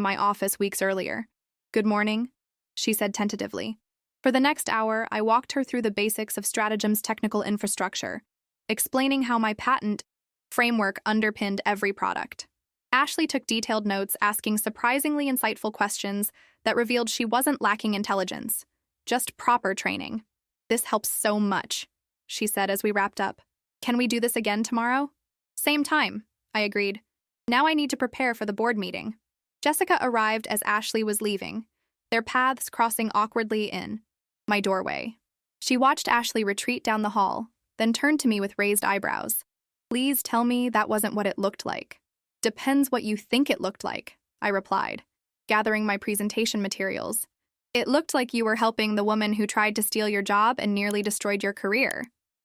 my office weeks earlier. Good morning, she said tentatively. For the next hour, I walked her through the basics of Stratagem's technical infrastructure, explaining how my patent framework underpinned every product. Ashley took detailed notes, asking surprisingly insightful questions that revealed she wasn't lacking intelligence, just proper training. This helps so much. she said as we wrapped up. Can we do this again tomorrow? Same time, I agreed. Now I need to prepare for the board meeting. Jessica arrived as Ashley was leaving, their paths crossing awkwardly in my doorway. She watched Ashley retreat down the hall, then turned to me with raised eyebrows. Please tell me that wasn't what it looked like. Depends what you think it looked like, I replied, gathering my presentation materials. It looked like you were helping the woman who tried to steal your job and nearly destroyed your career.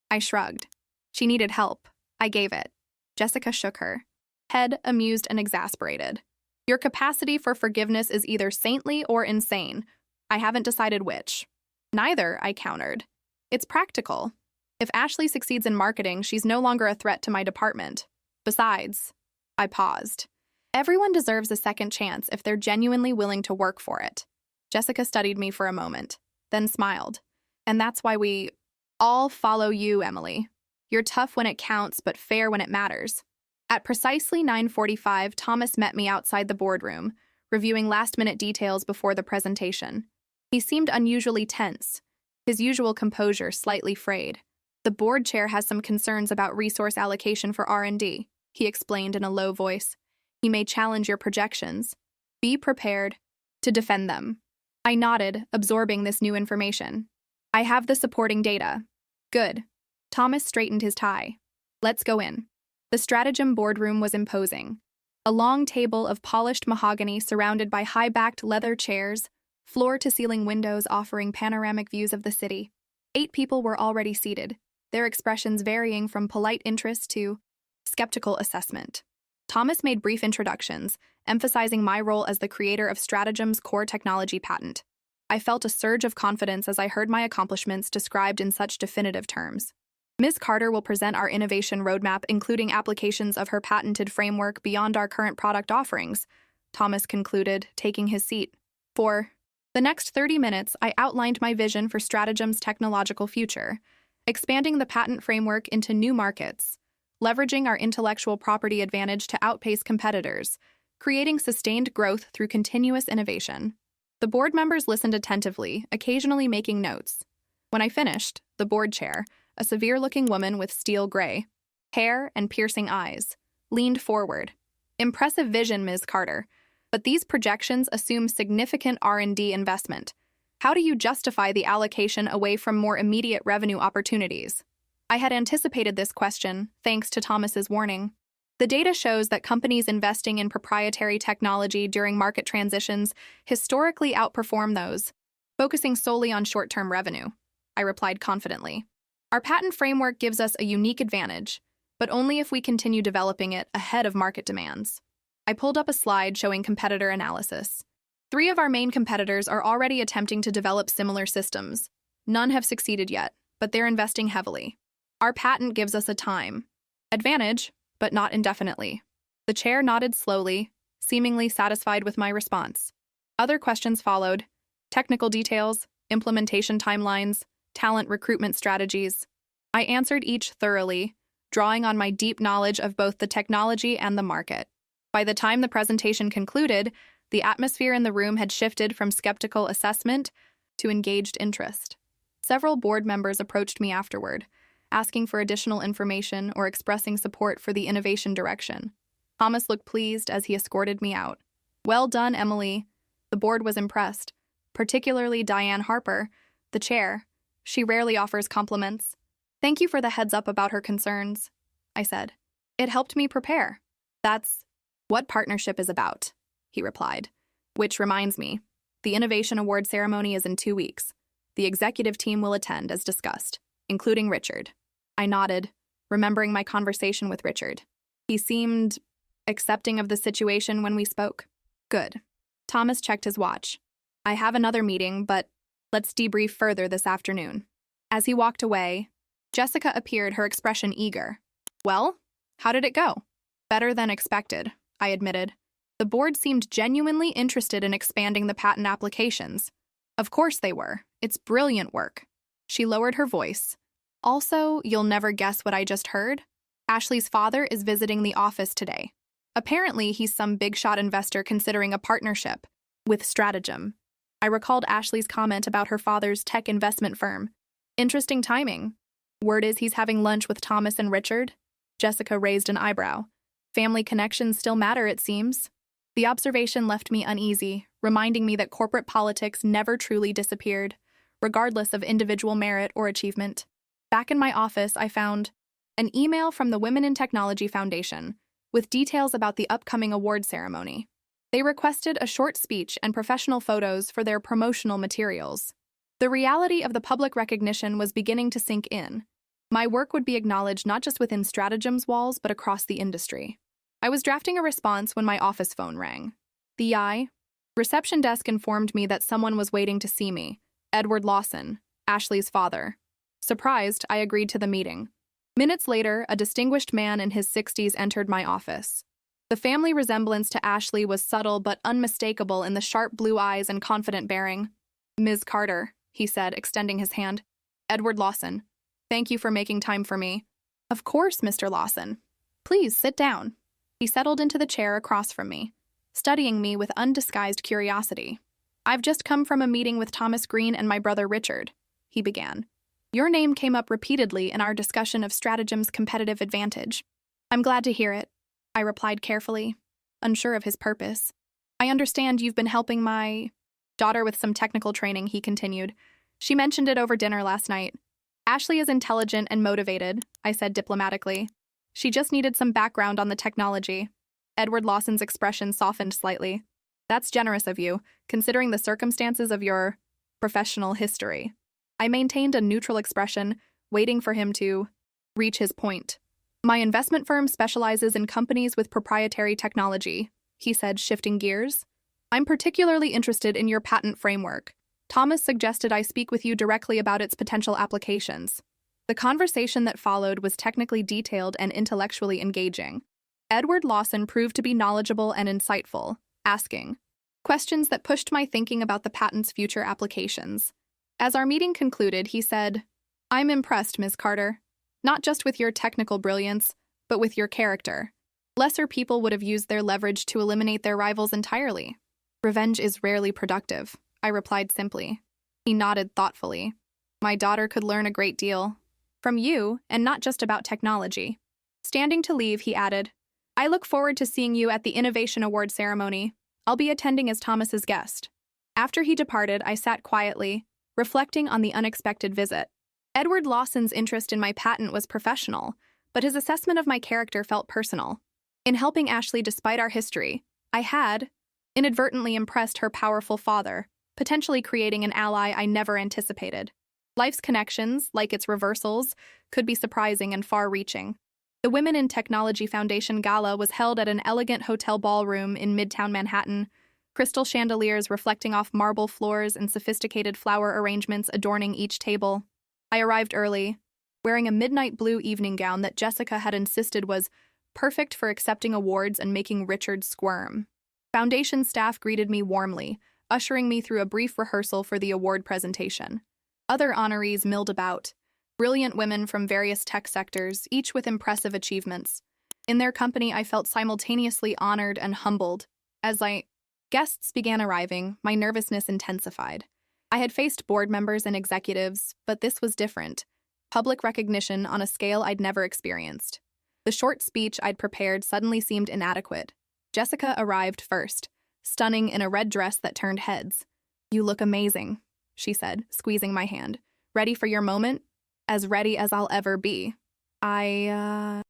I shrugged. She needed help. I gave it. Jessica shook her head, amused and exasperated. Your capacity for forgiveness is either saintly or insane. I haven't decided which. Neither, I countered. It's practical. If Ashley succeeds in marketing, she's no longer a threat to my department. Besides, I paused. Everyone deserves a second chance if they're genuinely willing to work for it. Jessica studied me for a moment, then smiled. And that's why we all follow you, Emily. You're tough when it counts, but fair when it matters. At precisely 9:45, Thomas met me outside the boardroom, reviewing last-minute details before the presentation. He seemed unusually tense, his usual composure slightly frayed. The board chair has some concerns about resource allocation for R&D, he explained in a low voice. He may challenge your projections. Be prepared to defend them. I nodded, absorbing this new information. I have the supporting data. Good. Thomas straightened his tie. Let's go in. The Stratagem boardroom was imposing. A long table of polished mahogany surrounded by high-backed leather chairs, floor-to-ceiling windows offering panoramic views of the city. 8 people were already seated, their expressions varying from polite interest to skeptical assessment. Thomas made brief introductions, emphasizing my role as the creator of Stratagem's core technology patent. I felt a surge of confidence as I heard my accomplishments described in such definitive terms. Ms. Carter will present our innovation roadmap, including applications of her patented framework beyond our current product offerings, Thomas concluded, taking his seat. For the next 30 minutes, I outlined my vision for Stratagem's technological future, expanding the patent framework into new markets, leveraging our intellectual property advantage to outpace competitors, creating sustained growth through continuous innovation. The board members listened attentively, occasionally making notes. When I finished, the board chair, a severe-looking woman with steel gray hair and piercing eyes, leaned forward. Impressive vision, Ms. Carter, but these projections assume significant R&D investment. How do you justify the allocation away from more immediate revenue opportunities? I had anticipated this question, thanks to Thomas's warning. The data shows that companies investing in proprietary technology during market transitions historically outperform those focusing solely on short-term revenue, I replied confidently. Our patent framework gives us a unique advantage, but only if we continue developing it ahead of market demands. I pulled up a slide showing competitor analysis. 3 of our main competitors are already attempting to develop similar systems. None have succeeded yet, but they're investing heavily. Our patent gives us a time advantage, but not indefinitely. The chair nodded slowly, seemingly satisfied with my response. Other questions followed: technical details, implementation timelines, talent recruitment strategies. I answered each thoroughly, drawing on my deep knowledge of both the technology and the market. By the time the presentation concluded, the atmosphere in the room had shifted from skeptical assessment to engaged interest. Several board members approached me afterward, asking for additional information or expressing support for the innovation direction. Thomas looked pleased as he escorted me out. Well done, Emily. The board was impressed, particularly Diane Harper, the chair. She rarely offers compliments. Thank you for the heads up about her concerns, I said. It helped me prepare. That's what partnership is about, he replied. Which reminds me, the Innovation Award ceremony is in 2 weeks. The executive team will attend, as discussed, including Richard. I nodded, remembering my conversation with Richard. He seemed accepting of the situation when we spoke. Good. Thomas checked his watch. I have another meeting, but let's debrief further this afternoon. As he walked away, Jessica appeared, her expression eager. Well, how did it go? Better than expected, I admitted. The board seemed genuinely interested in expanding the patent applications. Of course they were. It's brilliant work. She lowered her voice. Also, you'll never guess what I just heard. Ashley's father is visiting the office today. Apparently, he's some big-shot investor considering a partnership with Stratagem. I recalled Ashley's comment about her father's tech investment firm. Interesting timing. Word is he's having lunch with Thomas and Richard? Jessica raised an eyebrow. Family connections still matter, it seems. The observation left me uneasy, reminding me that corporate politics never truly disappeared, regardless of individual merit or achievement. Back in my office, I found an email from the Women in Technology Foundation with details about the upcoming award ceremony. They requested a short speech and professional photos for their promotional materials. The reality of the public recognition was beginning to sink in. My work would be acknowledged not just within Stratagem's walls, but across the industry. I was drafting a response when my office phone rang. The reception desk informed me that someone was waiting to see me, Edward Lawson, Ashley's father. Surprised, I agreed to the meeting. Minutes later, a distinguished man in his 60s entered my office. The family resemblance to Ashley was subtle but unmistakable in the sharp blue eyes and confident bearing. "Ms. Carter," he said, extending his hand. "Edward Lawson. Thank you for making time for me." "Of course, Mr. Lawson. Please sit down." He settled into the chair across from me, studying me with undisguised curiosity. "I've just come from a meeting with Thomas Green and my brother Richard," he began. "Your name came up repeatedly in our discussion of Stratagem's competitive advantage." "I'm glad to hear it," I replied carefully, unsure of his purpose. "I understand you've been helping my daughter with some technical training," he continued. "She mentioned it over dinner last night." "Ashley is intelligent and motivated," I said diplomatically. "She just needed some background on the technology." Edward Lawson's expression softened slightly. "That's generous of you, considering the circumstances of your professional history." I maintained a neutral expression, waiting for him to reach his point. "My investment firm specializes in companies with proprietary technology," he said, shifting gears. "I'm particularly interested in your patent framework. Thomas suggested I speak with you directly about its potential applications." The conversation that followed was technically detailed and intellectually engaging. Edward Lawson proved to be knowledgeable and insightful, asking questions that pushed my thinking about the patent's future applications. As our meeting concluded, he said, "I'm impressed, Ms. Carter. Not just with your technical brilliance, but with your character. Lesser people would have used their leverage to eliminate their rivals entirely." "Revenge is rarely productive," I replied simply. He nodded thoughtfully. "My daughter could learn a great deal. From you, and not just about technology." Standing to leave, he added, "I look forward to seeing you at the Innovation Award ceremony. I'll be attending as Thomas's guest." After he departed, I sat quietly, reflecting on the unexpected visit. Edward Lawson's interest in my patent was professional, but his assessment of my character felt personal. In helping Ashley despite our history, I had inadvertently impressed her powerful father, potentially creating an ally I never anticipated. Life's connections, like its reversals, could be surprising and far-reaching. The Women in Technology Foundation Gala was held at an elegant hotel ballroom in Midtown Manhattan, crystal chandeliers reflecting off marble floors and sophisticated flower arrangements adorning each table. I arrived early, wearing a midnight blue evening gown that Jessica had insisted was perfect for accepting awards and making Richard squirm. Foundation staff greeted me warmly, ushering me through a brief rehearsal for the award presentation. Other honorees milled about, brilliant women from various tech sectors, each with impressive achievements. In their company, I felt simultaneously honored and humbled. As guests began arriving, my nervousness intensified. I had faced board members and executives, but this was different. Public recognition on a scale I'd never experienced. The short speech I'd prepared suddenly seemed inadequate. Jessica arrived first, stunning in a red dress that turned heads. "You look amazing," she said, squeezing my hand. "Ready for your moment?" "As ready as I'll ever be," I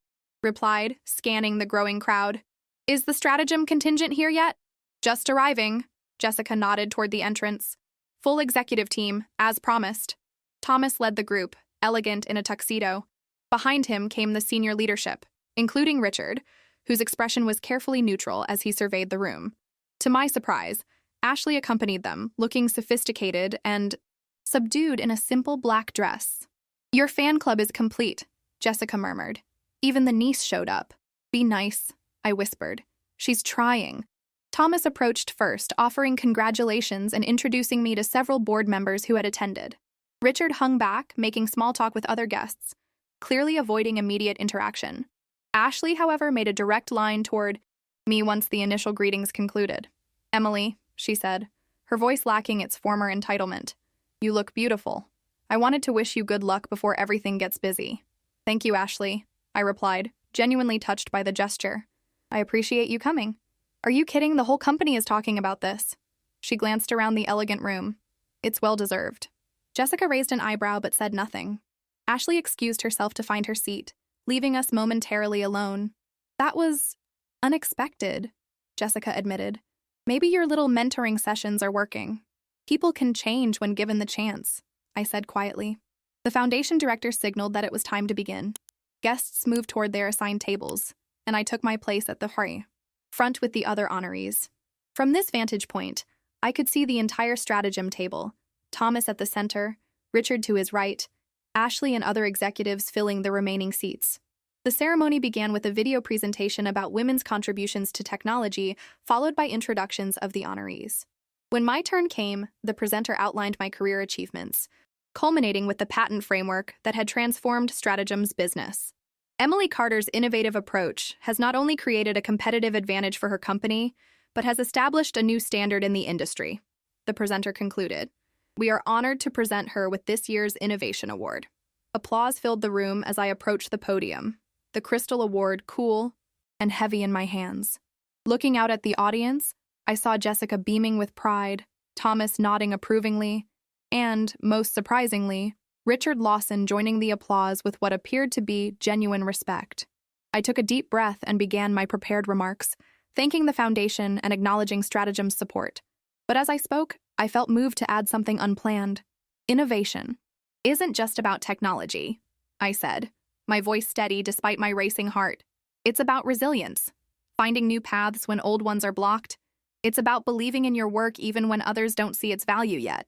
replied, scanning the growing crowd. "Is the Stratagem contingent here yet?" "Just arriving," Jessica nodded toward the entrance. "Full executive team, as promised." Thomas led the group, elegant in a tuxedo. Behind him came the senior leadership, including Richard, whose expression was carefully neutral as he surveyed the room. To my surprise, Ashley accompanied them, looking sophisticated and subdued in a simple black dress. "Your fan club is complete," Jessica murmured. "Even the niece showed up." "Be nice," I whispered. "She's trying." Thomas approached first, offering congratulations and introducing me to several board members who had attended. Richard hung back, making small talk with other guests, clearly avoiding immediate interaction. Ashley, however, made a direct line toward me once the initial greetings concluded. "Emily," she said, her voice lacking its former entitlement. "You look beautiful." I wanted to wish you good luck before everything gets busy. Thank you, Ashley, I replied, genuinely touched by the gesture. I appreciate you coming. Are you kidding? The whole company is talking about this. She glanced around the elegant room. It's well-deserved. Jessica raised an eyebrow but said nothing. Ashley excused herself to find her seat, leaving us momentarily alone. That was unexpected, Jessica admitted. Maybe your little mentoring sessions are working. People can change when given the chance, I said quietly. The foundation director signaled that it was time to begin. Guests moved toward their assigned tables, and I took my place at the front with the other honorees. From this vantage point, I could see the entire stratagem table, Thomas at the center, Richard to his right, Ashley and other executives filling the remaining seats. The ceremony began with a video presentation about women's contributions to technology, followed by introductions of the honorees. When my turn came, the presenter outlined my career achievements, culminating with the patent framework that had transformed Stratagem's business. Emily Carter's innovative approach has not only created a competitive advantage for her company, but has established a new standard in the industry, the presenter concluded. We are honored to present her with this year's Innovation Award. Applause filled the room as I approached the podium, the crystal award cool and heavy in my hands. Looking out at the audience, I saw Jessica beaming with pride, Thomas nodding approvingly, and, most surprisingly, Richard Lawson joining the applause with what appeared to be genuine respect. I took a deep breath and began my prepared remarks, thanking the foundation and acknowledging Stratagem's support. But as I spoke, I felt moved to add something unplanned. Innovation isn't just about technology, I said, my voice steady despite my racing heart. It's about resilience, finding new paths when old ones are blocked. It's about believing in your work even when others don't see its value yet.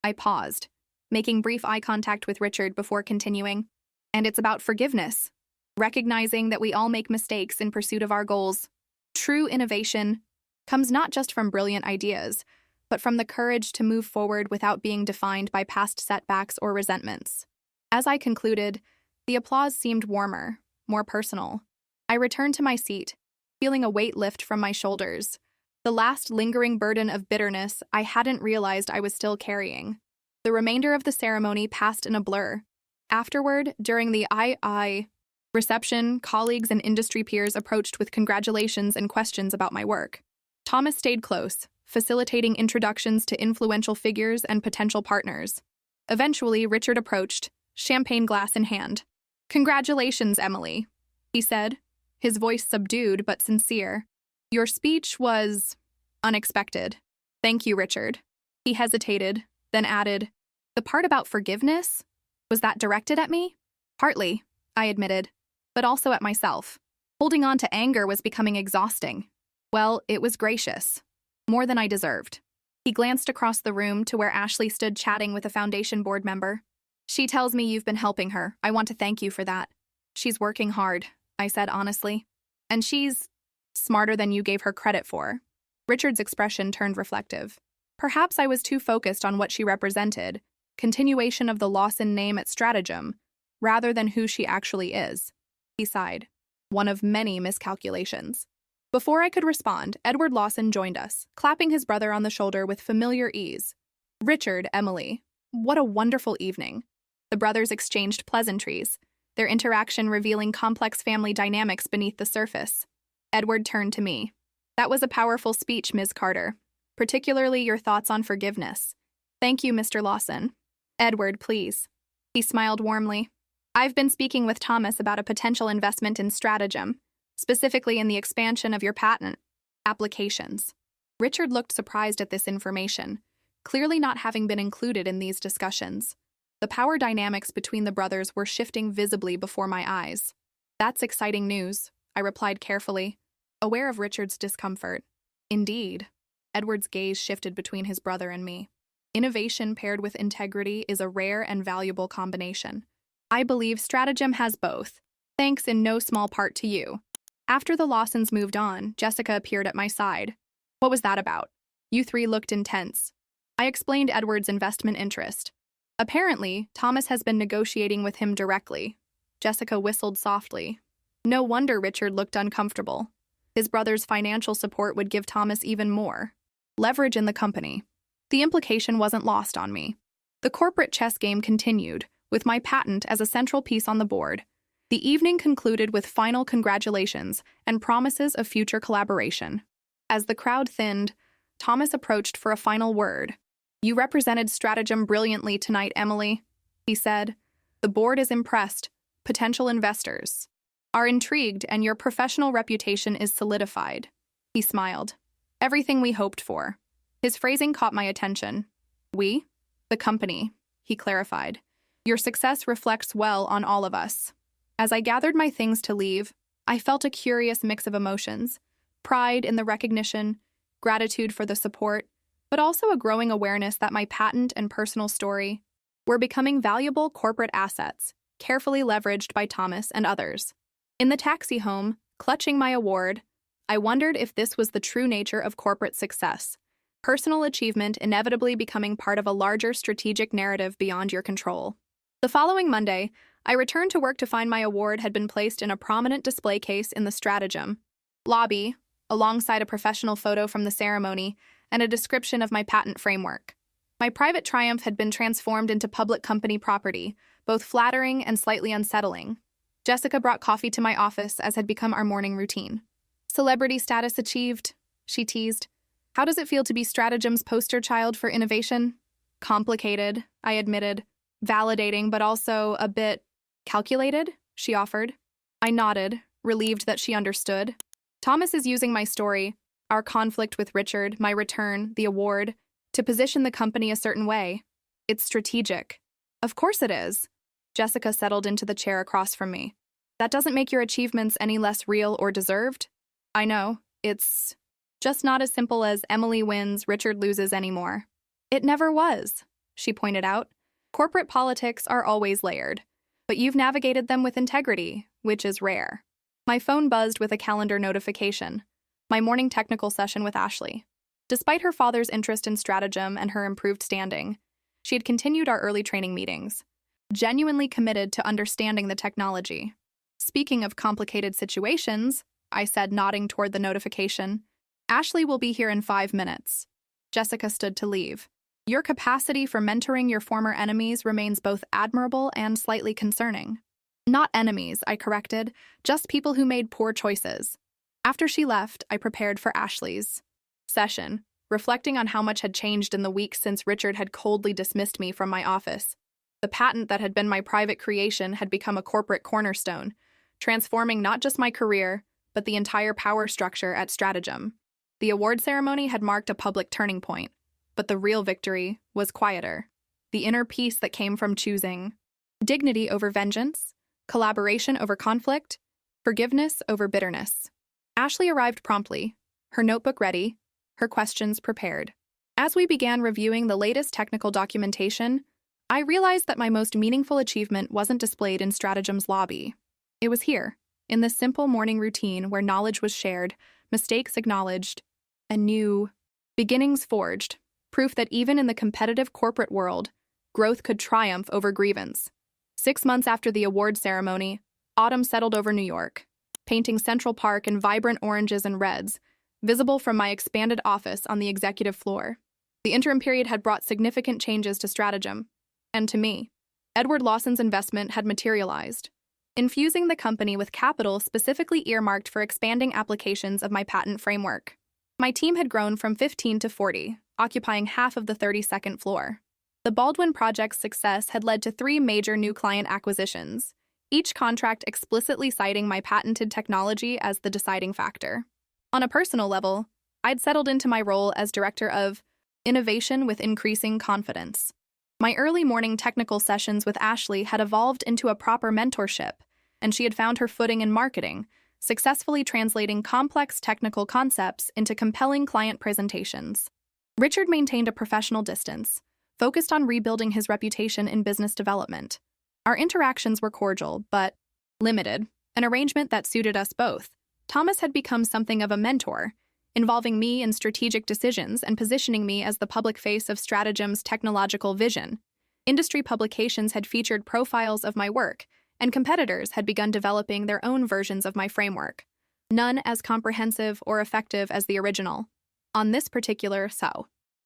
I paused, making brief eye contact with Richard before continuing. And it's about forgiveness, recognizing that we all make mistakes in pursuit of our goals. True innovation comes not just from brilliant ideas, but from the courage to move forward without being defined by past setbacks or resentments. As I concluded, the applause seemed warmer, more personal. I returned to my seat, feeling a weight lift from my shoulders, the last lingering burden of bitterness I hadn't realized I was still carrying. The remainder of the ceremony passed in a blur. Afterward, during the II reception, colleagues and industry peers approached with congratulations and questions about my work. Thomas stayed close, facilitating introductions to influential figures and potential partners. Eventually, Richard approached, champagne glass in hand. "Congratulations, Emily," he said, his voice subdued but sincere. "Your speech was unexpected." "Thank you, Richard." He hesitated, then added, "The part about forgiveness? Was that directed at me?" "Partly," I admitted, "but also at myself. Holding on to anger was becoming exhausting." "Well, it was gracious. More than I deserved." He glanced across the room to where Ashley stood chatting with a foundation board member. "She tells me you've been helping her. I want to thank you for that." "She's working hard," I said honestly. "And she's smarter than you gave her credit for." Richard's expression turned reflective. Perhaps I was too focused on what she represented, continuation of the Lawson name at Stratagem, rather than who she actually is. He sighed. One of many miscalculations. Before I could respond, Edward Lawson joined us, clapping his brother on the shoulder with familiar ease. "Richard, Emily, what a wonderful evening." The brothers exchanged pleasantries, their interaction revealing complex family dynamics beneath the surface. Edward turned to me. "That was a powerful speech, Ms. Carter, particularly your thoughts on forgiveness." "Thank you, Mr. Lawson." "Edward, please." He smiled warmly. "I've been speaking with Thomas about a potential investment in Stratagem, specifically in the expansion of your patent applications." Richard looked surprised at this information, clearly not having been included in these discussions. The power dynamics between the brothers were shifting visibly before my eyes. "That's exciting news," I replied carefully, aware of Richard's discomfort. "Indeed." Edward's gaze shifted between his brother and me. "Innovation paired with integrity is a rare and valuable combination. I believe Stratagem has both, thanks in no small part to you." After the Lawsons moved on, Jessica appeared at my side. "What was that about?" "You three looked intense." I explained Edward's investment interest. "Apparently, Thomas has been negotiating with him directly." Jessica whistled softly. No wonder Richard looked uncomfortable. His brother's financial support would give Thomas even more leverage in the company. The implication wasn't lost on me. The corporate chess game continued, with my patent as a central piece on the board. The evening concluded with final congratulations and promises of future collaboration. As the crowd thinned, Thomas approached for a final word. "You represented stratagem brilliantly tonight, Emily," he said. "The board is impressed. Potential investors are intrigued, and your professional reputation is solidified." He smiled. "Everything we hoped for." His phrasing caught my attention. "We?" "The company," he clarified. "Your success reflects well on all of us." As I gathered my things to leave, I felt a curious mix of emotions: pride in the recognition, gratitude for the support, but also a growing awareness that my patent and personal story were becoming valuable corporate assets, carefully leveraged by Thomas and others. In the taxi home, clutching my award, I wondered if this was the true nature of corporate success: personal achievement inevitably becoming part of a larger strategic narrative beyond your control. The following Monday, I returned to work to find my award had been placed in a prominent display case in the stratagem lobby, alongside a professional photo from the ceremony and a description of my patent framework. My private triumph had been transformed into public company property, both flattering and slightly unsettling. Jessica brought coffee to my office, as had become our morning routine. "Celebrity status achieved," she teased. "How does it feel to be Stratagem's poster child for innovation?" "Complicated," I admitted. "Validating, but also a bit calculated," she offered. I nodded, relieved that she understood. Thomas is using my story, our conflict with Richard, my return, the award, to position the company a certain way. It's strategic. Of course it is. Jessica settled into the chair across from me. That doesn't make your achievements any less real or deserved. I know. It's just not as simple as Emily wins, Richard loses anymore. It never was, she pointed out. Corporate politics are always layered, but you've navigated them with integrity, which is rare. My phone buzzed with a calendar notification. My morning technical session with Ashley. Despite her father's interest in stratagem and her improved standing, she had continued our early training meetings, genuinely committed to understanding the technology. "Speaking of complicated situations," I said, nodding toward the notification, "Ashley will be here in 5 minutes." Jessica stood to leave. "Your capacity for mentoring your former enemies remains both admirable and slightly concerning." "Not enemies," I corrected, "just people who made poor choices." After she left, I prepared for Ashley's session, reflecting on how much had changed in the weeks since Richard had coldly dismissed me from my office. The patent that had been my private creation had become a corporate cornerstone, transforming not just my career, but the entire power structure at Stratagem. The award ceremony had marked a public turning point, but the real victory was quieter. The inner peace that came from choosing dignity over vengeance, collaboration over conflict, forgiveness over bitterness. Ashley arrived promptly, her notebook ready, her questions prepared. As we began reviewing the latest technical documentation, I realized that my most meaningful achievement wasn't displayed in Stratagem's lobby. It was here, in this simple morning routine where knowledge was shared, mistakes acknowledged, and new beginnings forged, proof that even in the competitive corporate world, growth could triumph over grievance. 6 months after the award ceremony, autumn settled over New York, painting Central Park in vibrant oranges and reds, visible from my expanded office on the executive floor. The interim period had brought significant changes to Stratagem, and to me. Edward Lawson's investment had materialized, infusing the company with capital specifically earmarked for expanding applications of my patent framework. My team had grown from 15 to 40, occupying half of the 32nd floor. The Baldwin project's success had led to 3 major new client acquisitions, each contract explicitly citing my patented technology as the deciding factor. On a personal level, I'd settled into my role as director of innovation with increasing confidence. My early morning technical sessions with Ashley had evolved into a proper mentorship, and she had found her footing in marketing, successfully translating complex technical concepts into compelling client presentations. Richard maintained a professional distance, focused on rebuilding his reputation in business development. Our interactions were cordial, but limited, an arrangement that suited us both. Thomas had become something of a mentor, involving me in strategic decisions and positioning me as the public face of Stratagem's technological vision. Industry publications had featured profiles of my work, and competitors had begun developing their own versions of my framework, none as comprehensive or effective as the original. On this particular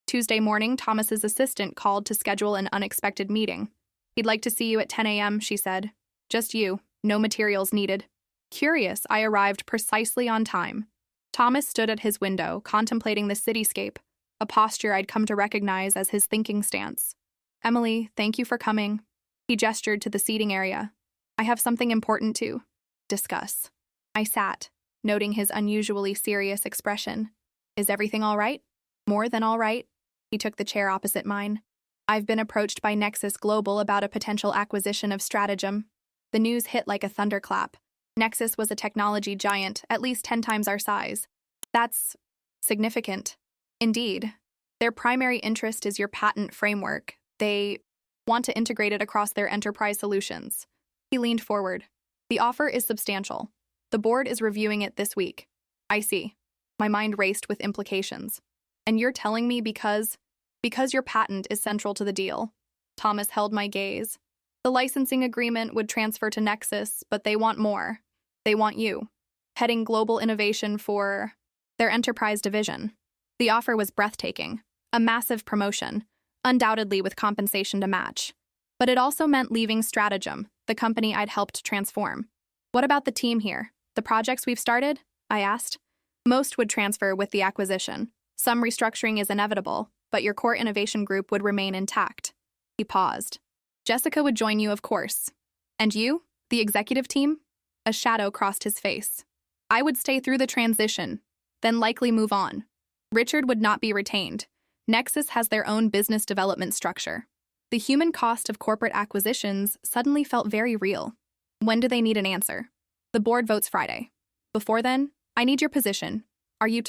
Tuesday morning, Thomas's assistant called to schedule an unexpected meeting. He'd like to see you at 10 a.m., she said. Just you, no materials needed. Curious, I arrived precisely on time. Thomas stood at his window, contemplating the cityscape, a posture I'd come to recognize as his thinking stance. Emily, thank you for coming. He gestured to the seating area. I have something important to discuss. I sat, noting his unusually serious expression. Is everything all right? More than all right. He took the chair opposite mine. I've been approached by Nexus Global about a potential acquisition of Stratagem. The news hit like a thunderclap. Nexus was a technology giant, at least 10 times our size. That's significant. Indeed. Their primary interest is your patent framework. They want to integrate it across their enterprise solutions. He leaned forward. The offer is substantial. The board is reviewing it this week. I see. My mind raced with implications. And you're telling me because your patent is central to the deal. Thomas held my gaze. The licensing agreement would transfer to Nexus, but they want more. They want you, heading global innovation for their enterprise division. The offer was breathtaking, a massive promotion, undoubtedly with compensation to match. But it also meant leaving Stratagem, the company I'd helped transform. What about the team here? The projects we've started? I asked. Most would transfer with the acquisition. Some restructuring is inevitable, but your core innovation group would remain intact. He paused. Jessica would join you, of course. And you? The executive team? A shadow crossed his face. I would stay through the transition, then likely move on. Richard would not be retained. Nexus has their own business development structure. The human cost of corporate acquisitions suddenly felt very real. When do they need an answer? The board votes Friday. Before then, I need your position. Are you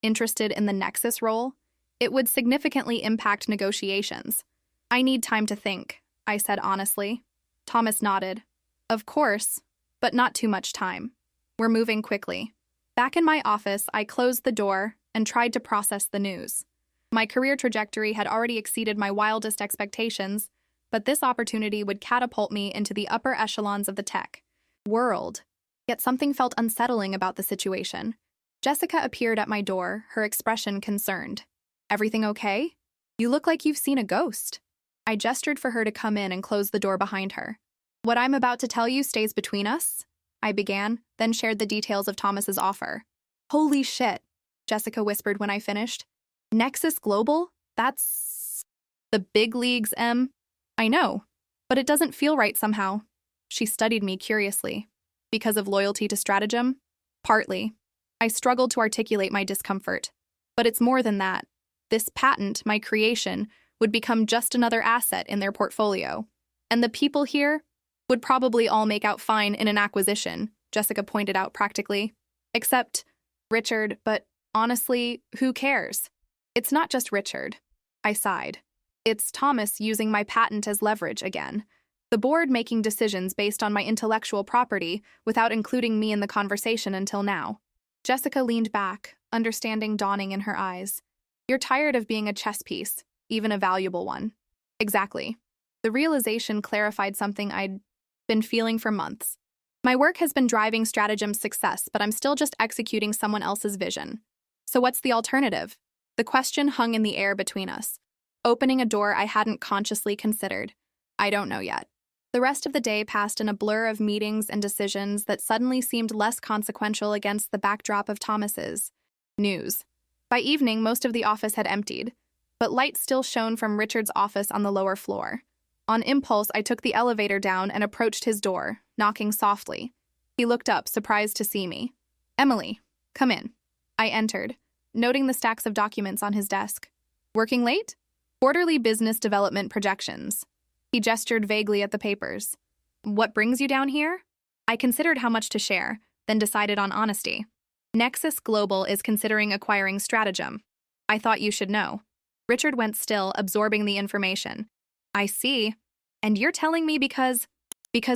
interested in the Nexus role? It would significantly impact negotiations. I need time to think, I said honestly. Thomas nodded. Of course, but not too much time. We're moving quickly. Back in my office, I closed the door and tried to process the news. My career trajectory had already exceeded my wildest expectations, but this opportunity would catapult me into the upper echelons of the tech world. Yet something felt unsettling about the situation. Jessica appeared at my door, her expression concerned. Everything okay? You look like you've seen a ghost. I gestured for her to come in and close the door behind her. What I'm about to tell you stays between us, I began, then shared the details of Thomas's offer. Holy shit, Jessica whispered when I finished. Nexus Global? That's the big leagues, Em. I know, but it doesn't feel right somehow. She studied me curiously. Because of loyalty to Stratagem? Partly. I struggled to articulate my discomfort. But it's more than that. This patent, my creation, would become just another asset in their portfolio. And the people here would probably all make out fine in an acquisition, Jessica pointed out practically. Except Richard, but honestly, who cares? It's not just Richard. I sighed. It's Thomas using my patent as leverage again. The board making decisions based on my intellectual property without including me in the conversation until now. Jessica leaned back, understanding dawning in her eyes. You're tired of being a chess piece, even a valuable one. Exactly. The realization clarified something I'd been feeling for months. My work has been driving Stratagem's success, but I'm still just executing someone else's vision. So what's the alternative? The question hung in the air between us, opening a door I hadn't consciously considered. I don't know yet. The rest of the day passed in a blur of meetings and decisions that suddenly seemed less consequential against the backdrop of Thomas's news. By evening, most of the office had emptied, but light still shone from Richard's office on the lower floor. On impulse, I took the elevator down and approached his door, knocking softly. He looked up, surprised to see me. Emily, come in. I entered, noting the stacks of documents on his desk. Working late? Quarterly business development projections. He gestured vaguely at the papers. What brings you down here? I considered how much to share, then decided on honesty. Nexus Global is considering acquiring Stratagem. I thought you should know. Richard went still, absorbing the information. I see. And you're telling me because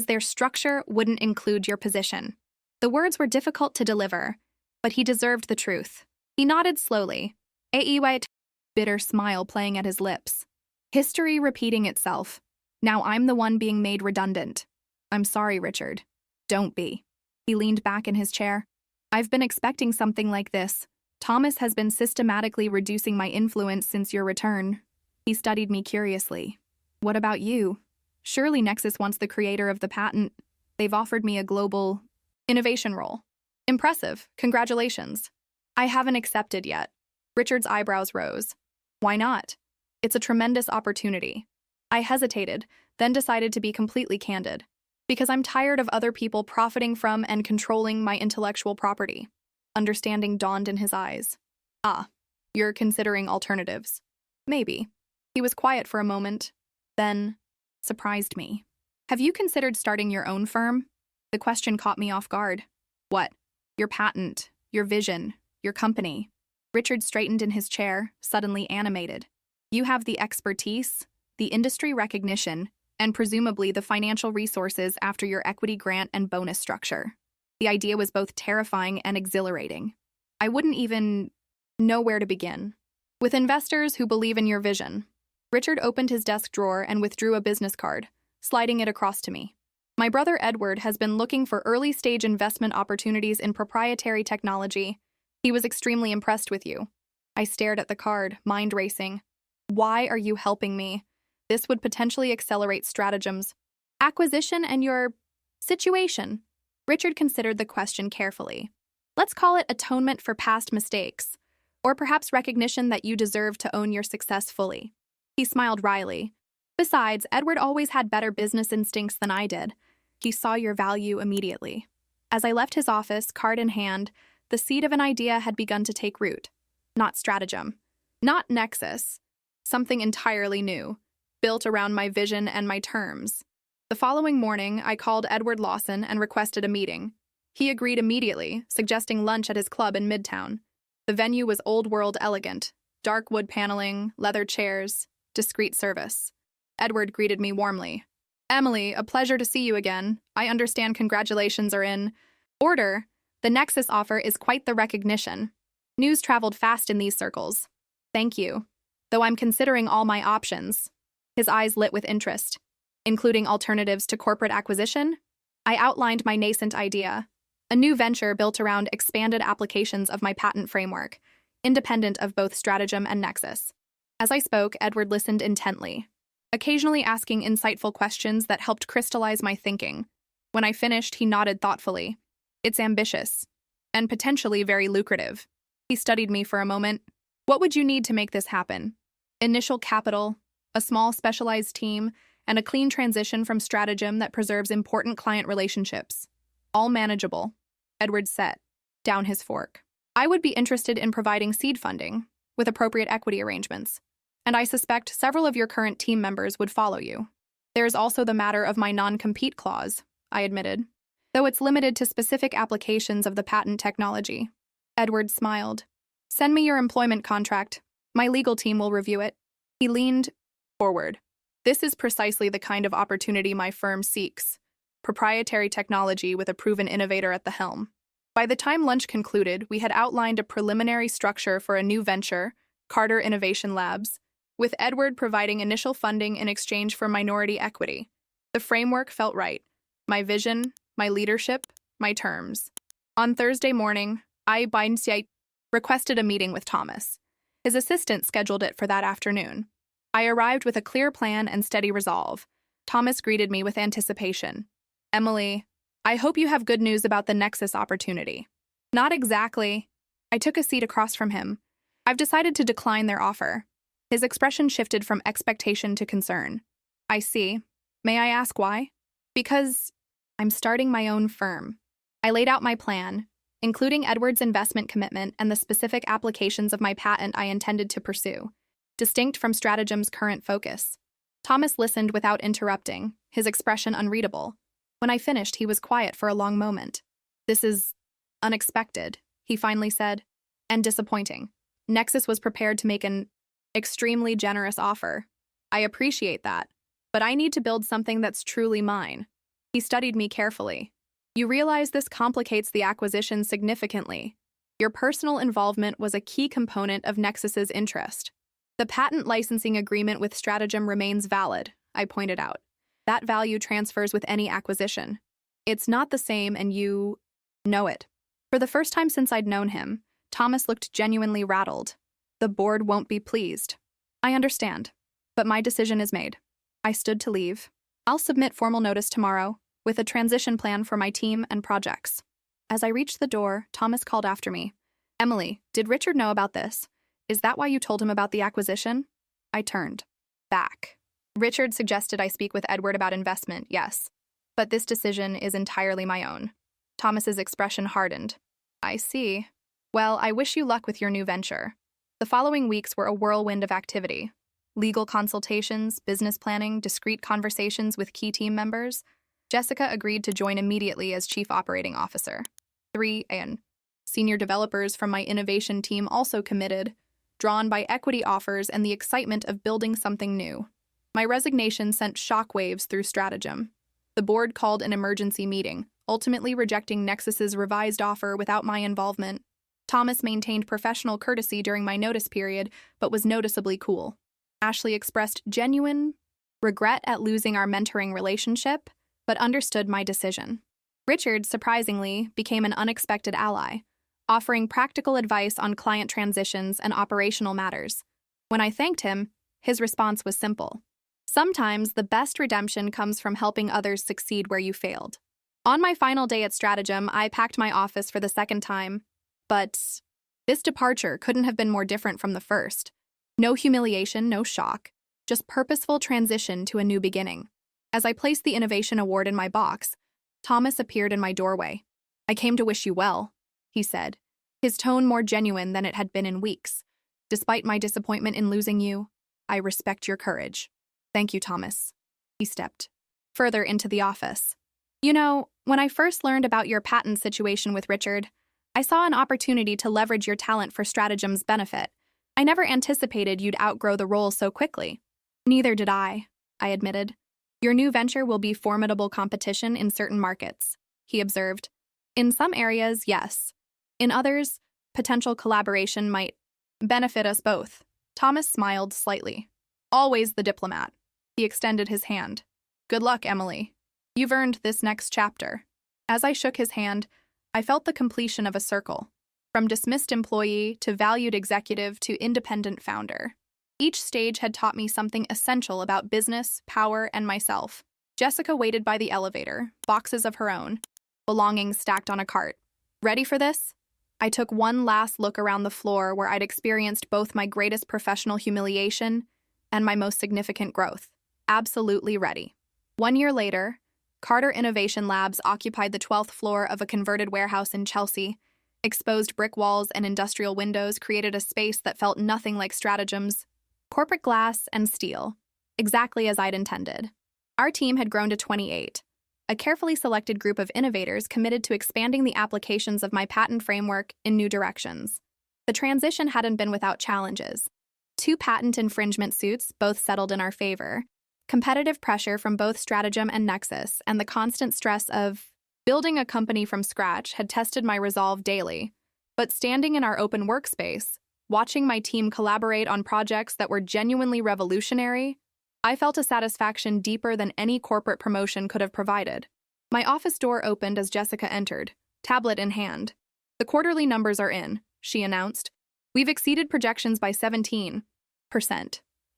their structure wouldn't include your position. The words were difficult to deliver, but he deserved the truth. He nodded slowly, a bitter smile playing at his lips. History repeating itself. Now I'm the one being made redundant. I'm sorry, Richard. Don't be. He leaned back in his chair. I've been expecting something like this, Thomas has been systematically reducing my influence since your return. He studied me curiously. What about you? Surely Nexus wants the creator of the patent. They've offered me a global innovation role. Impressive. Congratulations. I haven't accepted yet. Richard's eyebrows rose. Why not? It's a tremendous opportunity. I hesitated, then decided to be completely candid. Because I'm tired of other people profiting from and controlling my intellectual property. Understanding dawned in his eyes. Ah, you're considering alternatives. Maybe. He was quiet for a moment, then surprised me. Have you considered starting your own firm? The question caught me off guard. What? Your patent, your vision, your company. Richard straightened in his chair, suddenly animated. You have the expertise, the industry recognition, and presumably the financial resources after your equity grant and bonus structure. The idea was both terrifying and exhilarating. I wouldn't even know where to begin. With investors who believe in your vision. Richard opened his desk drawer and withdrew a business card, sliding it across to me. My brother Edward has been looking for early-stage investment opportunities in proprietary technology. He was extremely impressed with you. I stared at the card, mind racing. Why are you helping me? This would potentially accelerate stratagems. Acquisition and your situation. Richard considered the question carefully. Let's call it atonement for past mistakes, or perhaps recognition that you deserve to own your success fully. He smiled wryly. Besides, Edward always had better business instincts than I did. He saw your value immediately. As I left his office, card in hand, the seed of an idea had begun to take root. Not stratagem. Not nexus. Something entirely new, built around my vision and my terms. The following morning, I called Edward Lawson and requested a meeting. He agreed immediately, suggesting lunch at his club in Midtown. The venue was old-world elegant, dark wood paneling, leather chairs, discreet service. Edward greeted me warmly. Emily, a pleasure to see you again. I understand congratulations are in order. The Nexus offer is quite the recognition. News traveled fast in these circles. Thank you. Though I'm considering all my options. His eyes lit with interest. Including alternatives to corporate acquisition? I outlined my nascent idea. A new venture built around expanded applications of my patent framework, independent of both stratagem and nexus. As I spoke, Edward listened intently, occasionally asking insightful questions that helped crystallize my thinking. When I finished, he nodded thoughtfully. It's ambitious, and potentially very lucrative. He studied me for a moment. What would you need to make this happen? Initial capital, a small specialized team, and a clean transition from stratagem that preserves important client relationships. All manageable. Edward set down his fork. I would be interested in providing seed funding, with appropriate equity arrangements, and I suspect several of your current team members would follow you. There is also the matter of my non-compete clause, I admitted, though it's limited to specific applications of the patent technology. Edward smiled. Send me your employment contract. My legal team will review it. He leaned forward. This is precisely the kind of opportunity my firm seeks. Proprietary technology with a proven innovator at the helm. By the time lunch concluded, we had outlined a preliminary structure for a new venture, Carter Innovation Labs, with Edward providing initial funding in exchange for minority equity. The framework felt right. My vision, my leadership, my terms. On Thursday morning, I requested a meeting with Thomas. His assistant scheduled it for that afternoon. I arrived with a clear plan and steady resolve. Thomas greeted me with anticipation. Emily, I hope you have good news about the Nexus opportunity. Not exactly. I took a seat across from him. I've decided to decline their offer. His expression shifted from expectation to concern. I see. May I ask why? Because I'm starting my own firm. I laid out my plan, including Edward's investment commitment and the specific applications of my patent I intended to pursue, distinct from Stratagem's current focus. Thomas listened without interrupting, his expression unreadable. When I finished, he was quiet for a long moment. This is unexpected, he finally said, and disappointing. Nexus was prepared to make an extremely generous offer. I appreciate that, but I need to build something that's truly mine. He studied me carefully. You realize this complicates the acquisition significantly. Your personal involvement was a key component of Nexus's interest. The patent licensing agreement with Stratagem remains valid, I pointed out. That value transfers with any acquisition. It's not the same, and you know it. For the first time since I'd known him, Thomas looked genuinely rattled. The board won't be pleased. I understand, but my decision is made. I stood to leave. I'll submit formal notice tomorrow, with a transition plan for my team and projects. As I reached the door, Thomas called after me. Emily, did Richard know about this? Is that why you told him about the acquisition? I turned back. Richard suggested I speak with Edward about investment, yes. But this decision is entirely my own. Thomas's expression hardened. I see. Well, I wish you luck with your new venture. The following weeks were a whirlwind of activity. Legal consultations, business planning, discreet conversations with key team members. Jessica agreed to join immediately as Chief Operating Officer. 3 and senior developers from my innovation team also committed, drawn by equity offers and the excitement of building something new. My resignation sent shockwaves through Stratagem. The board called an emergency meeting, ultimately rejecting Nexus's revised offer without my involvement. Thomas maintained professional courtesy during my notice period, but was noticeably cool. Ashley expressed genuine regret at losing our mentoring relationship, but understood my decision. Richard, surprisingly, became an unexpected ally, offering practical advice on client transitions and operational matters. When I thanked him, his response was simple. Sometimes the best redemption comes from helping others succeed where you failed. On my final day at Stratagem, I packed my office for the second time, but this departure couldn't have been more different from the first. No humiliation, no shock, just purposeful transition to a new beginning. As I placed the Innovation Award in my box, Thomas appeared in my doorway. I came to wish you well, he said, his tone more genuine than it had been in weeks. Despite my disappointment in losing you, I respect your courage. Thank you, Thomas. He stepped further into the office. You know, when I first learned about your patent situation with Richard, I saw an opportunity to leverage your talent for Stratagem's benefit. I never anticipated you'd outgrow the role so quickly. Neither did I admitted. Your new venture will be formidable competition in certain markets, he observed. In some areas, yes. In others, potential collaboration might benefit us both. Thomas smiled slightly. Always the diplomat. He extended his hand. Good luck, Emily. You've earned this next chapter. As I shook his hand, I felt the completion of a circle. From dismissed employee to valued executive to independent founder. Each stage had taught me something essential about business, power, and myself. Jessica waited by the elevator, boxes of her own, belongings stacked on a cart. Ready for this? I took one last look around the floor where I'd experienced both my greatest professional humiliation and my most significant growth. Absolutely ready. 1 year later, Carter Innovation Labs occupied the 12th floor of a converted warehouse in Chelsea. Exposed brick walls and industrial windows created a space that felt nothing like Stratagem's. Corporate glass and steel, exactly as I'd intended. Our team had grown to 28, a carefully selected group of innovators committed to expanding the applications of my patent framework in new directions. The transition hadn't been without challenges. 2 patent infringement suits, both settled in our favor, competitive pressure from both Stratagem and Nexus, and the constant stress of building a company from scratch had tested my resolve daily. But standing in our open workspace, watching my team collaborate on projects that were genuinely revolutionary, I felt a satisfaction deeper than any corporate promotion could have provided. My office door opened as Jessica entered, tablet in hand. The quarterly numbers are in, she announced. We've exceeded projections by 17%.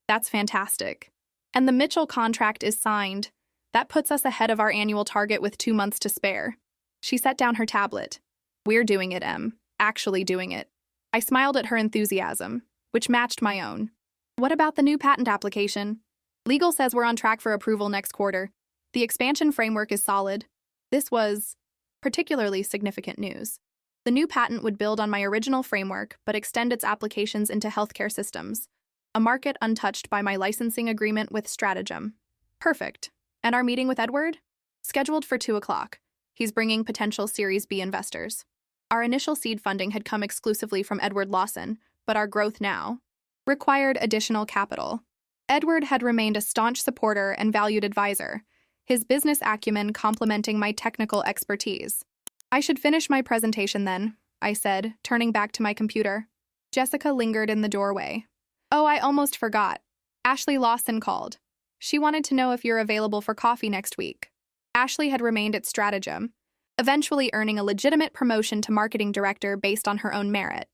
That's fantastic. And the Mitchell contract is signed. That puts us ahead of our annual target with 2 months to spare. She set down her tablet. We're doing it, Em. Actually doing it. I smiled at her enthusiasm, which matched my own. What about the new patent application? Legal says we're on track for approval next quarter. The expansion framework is solid. This was particularly significant news. The new patent would build on my original framework, but extend its applications into healthcare systems, a market untouched by my licensing agreement with Stratagem. Perfect. And our meeting with Edward? Scheduled for 2 o'clock. He's bringing potential Series B investors. Our initial seed funding had come exclusively from Edward Lawson, but our growth now required additional capital. Edward had remained a staunch supporter and valued advisor, his business acumen complementing my technical expertise. I should finish my presentation then, I said, turning back to my computer. Jessica lingered in the doorway. Oh, I almost forgot. Ashley Lawson called. She wanted to know if you're available for coffee next week. Ashley had remained at Stratagem, eventually earning a legitimate promotion to marketing director based on her own merit.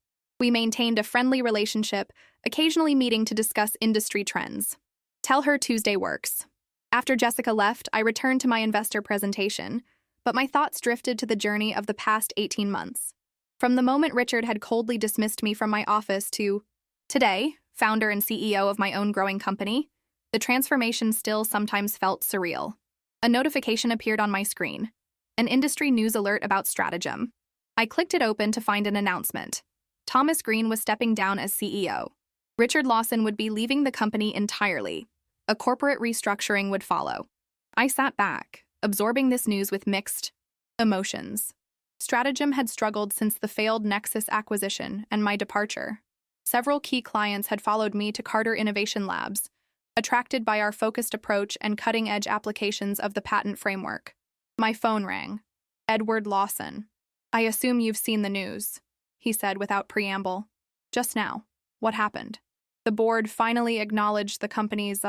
We maintained a friendly relationship, occasionally meeting to discuss industry trends. Tell her Tuesday works. After Jessica left, I returned to my investor presentation, but my thoughts drifted to the journey of the past 18 months. From the moment Richard had coldly dismissed me from my office to today, founder and CEO of my own growing company, the transformation still sometimes felt surreal. A notification appeared on my screen, an industry news alert about Stratagem. I clicked it open to find an announcement. Thomas Green was stepping down as CEO. Richard Lawson would be leaving the company entirely. A corporate restructuring would follow. I sat back, absorbing this news with mixed emotions. Stratagem had struggled since the failed Nexus acquisition and my departure. Several key clients had followed me to Carter Innovation Labs, attracted by our focused approach and cutting-edge applications of the patent framework. My phone rang. Edward Lawson. I assume you've seen the news, he said without preamble. Just now. What happened? The board finally acknowledged the company's,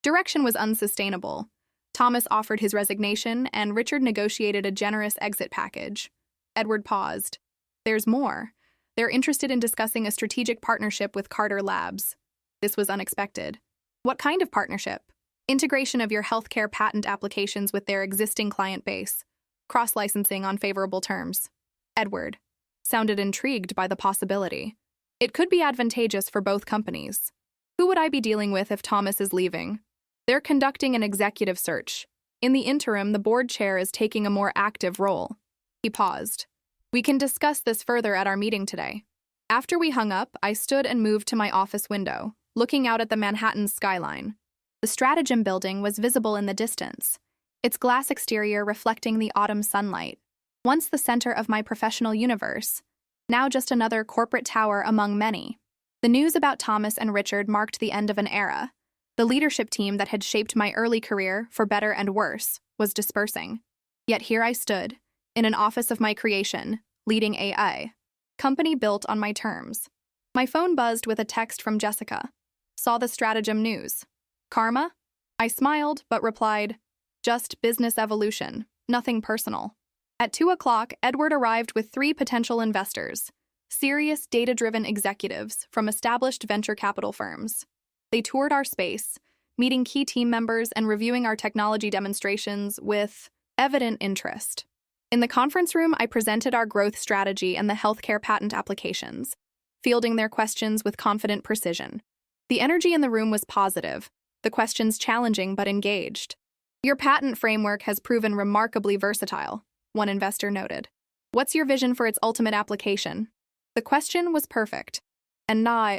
direction was unsustainable. Thomas offered his resignation, and Richard negotiated a generous exit package. Edward paused. There's more. They're interested in discussing a strategic partnership with Carter Labs. This was unexpected. What kind of partnership? Integration of your healthcare patent applications with their existing client base. Cross-licensing on favorable terms. Edward sounded intrigued by the possibility. It could be advantageous for both companies. Who would I be dealing with if Thomas is leaving? They're conducting an executive search. In the interim, the board chair is taking a more active role. He paused. We can discuss this further at our meeting today. After we hung up, I stood and moved to my office window, looking out at the Manhattan skyline. The Stratagem building was visible in the distance, its glass exterior reflecting the autumn sunlight. Once the center of my professional universe, now just another corporate tower among many. The news about Thomas and Richard marked the end of an era. The leadership team that had shaped my early career, for better and worse, was dispersing. Yet here I stood, in an office of my creation, leading AI. Company built on my terms. My phone buzzed with a text from Jessica. Saw the Stratagem news. Karma? I smiled, but replied, just business evolution, nothing personal. At 2 o'clock, Edward arrived with 3 potential investors, serious data-driven executives from established venture capital firms. They toured our space, meeting key team members and reviewing our technology demonstrations with evident interest. In the conference room, I presented our growth strategy and the healthcare patent applications, fielding their questions with confident precision. The energy in the room was positive, the questions challenging but engaged. Your patent framework has proven remarkably versatile, one investor noted. What's your vision for its ultimate application? The question was perfect, and now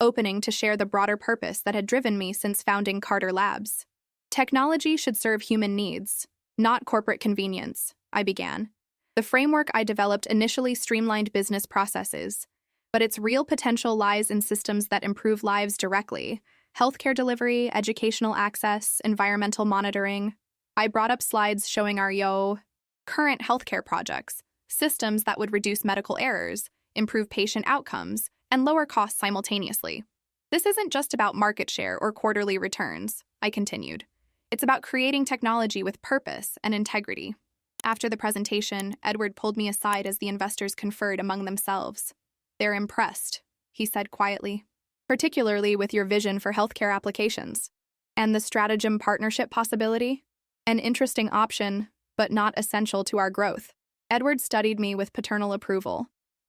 opening to share the broader purpose that had driven me since founding Carter Labs. Technology should serve human needs, not corporate convenience, I began. The framework I developed initially streamlined business processes, but its real potential lies in systems that improve lives directly: healthcare delivery, educational access, environmental monitoring. I brought up slides showing our current healthcare projects, systems that would reduce medical errors, improve patient outcomes, and lower costs simultaneously. This isn't just about market share or quarterly returns, I continued. It's about creating technology with purpose and integrity. After the presentation, Edward pulled me aside as the investors conferred among themselves. They're impressed, he said quietly, particularly with your vision for healthcare applications. And the Stratagem partnership possibility? An interesting option, but not essential to our growth. Edward studied me with paternal approval.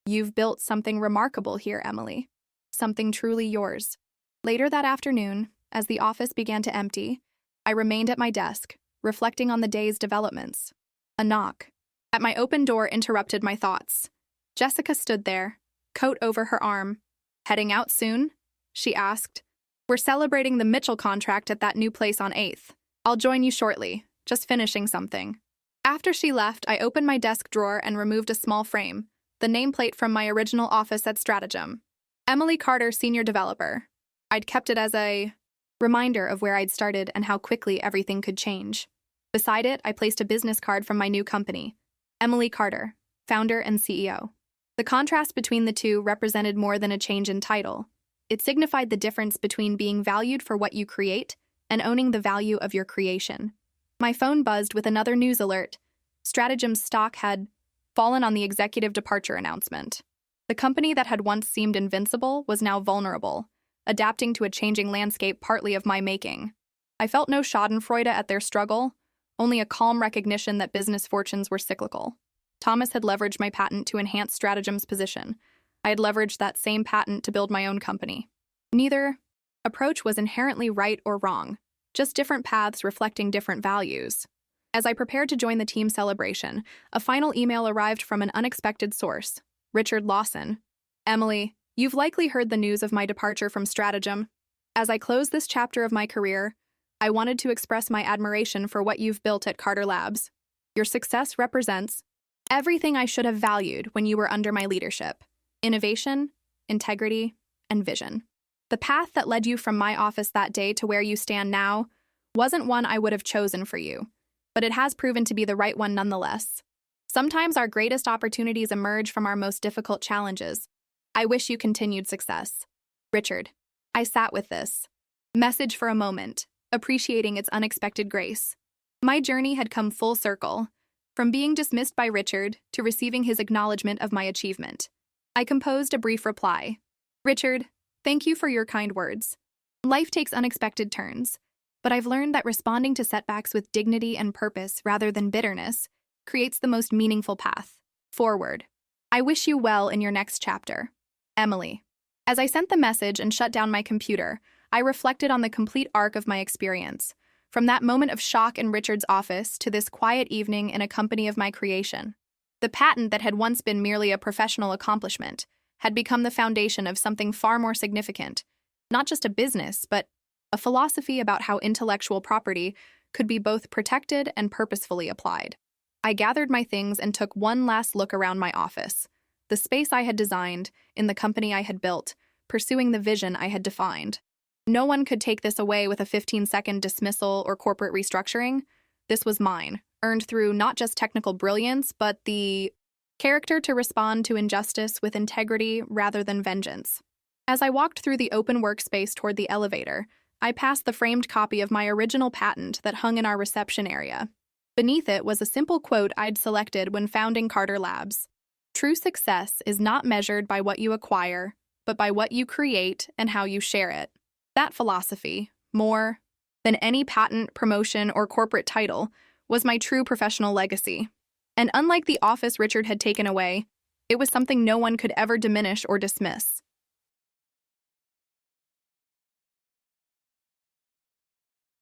You've built something remarkable here, Emily. Something truly yours. Later that afternoon, as the office began to empty, I remained at my desk, reflecting on the day's developments. A knock at my open door interrupted my thoughts. Jessica stood there, coat over her arm. Heading out soon? She asked. We're celebrating the Mitchell contract at that new place on 8th. I'll join you shortly, just finishing something. After she left, I opened my desk drawer and removed a small frame, the nameplate from my original office at Stratagem. Emily Carter, Senior Developer. I'd kept it as a reminder of where I'd started and how quickly everything could change. Beside it, I placed a business card from my new company, Emily Carter, founder and CEO. The contrast between the two represented more than a change in title. It signified the difference between being valued for what you create and owning the value of your creation. My phone buzzed with another news alert. Stratagem's stock had fallen on the executive departure announcement. The company that had once seemed invincible was now vulnerable, adapting to a changing landscape partly of my making. I felt no schadenfreude at their struggle, only a calm recognition that business fortunes were cyclical. Thomas had leveraged my patent to enhance Stratagem's position. I had leveraged that same patent to build my own company. Neither approach was inherently right or wrong, just different paths reflecting different values. As I prepared to join the team celebration, a final email arrived from an unexpected source, Richard Lawson. Emily, you've likely heard the news of my departure from Stratagem. As I close this chapter of my career, I wanted to express my admiration for what you've built at Carter Labs. Your success represents everything I should have valued when you were under my leadership: innovation, integrity, and vision. The path that led you from my office that day to where you stand now wasn't one I would have chosen for you, but it has proven to be the right one nonetheless. Sometimes our greatest opportunities emerge from our most difficult challenges. I wish you continued success. Richard. I sat with this message for a moment, appreciating its unexpected grace. My journey had come full circle, from being dismissed by Richard to receiving his acknowledgement of my achievement. I composed a brief reply. Richard, thank you for your kind words. Life takes unexpected turns, but I've learned that responding to setbacks with dignity and purpose rather than bitterness creates the most meaningful path forward. I wish you well in your next chapter. Emily. As I sent the message and shut down my computer, I reflected on the complete arc of my experience, from that moment of shock in Richard's office to this quiet evening in a company of my creation. The patent that had once been merely a professional accomplishment had become the foundation of something far more significant, not just a business, but a philosophy about how intellectual property could be both protected and purposefully applied. I gathered my things and took one last look around my office, the space I had designed, in the company I had built, pursuing the vision I had defined. No one could take this away with a 15-second dismissal or corporate restructuring. This was mine, earned through not just technical brilliance, but the character to respond to injustice with integrity rather than vengeance. As I walked through the open workspace toward the elevator, I passed the framed copy of my original patent that hung in our reception area. Beneath it was a simple quote I'd selected when founding Carter Labs. True success is not measured by what you acquire, but by what you create and how you share it. That philosophy, more than any patent, promotion, or corporate title, was my true professional legacy. And unlike the office Richard had taken away, it was something no one could ever diminish or dismiss.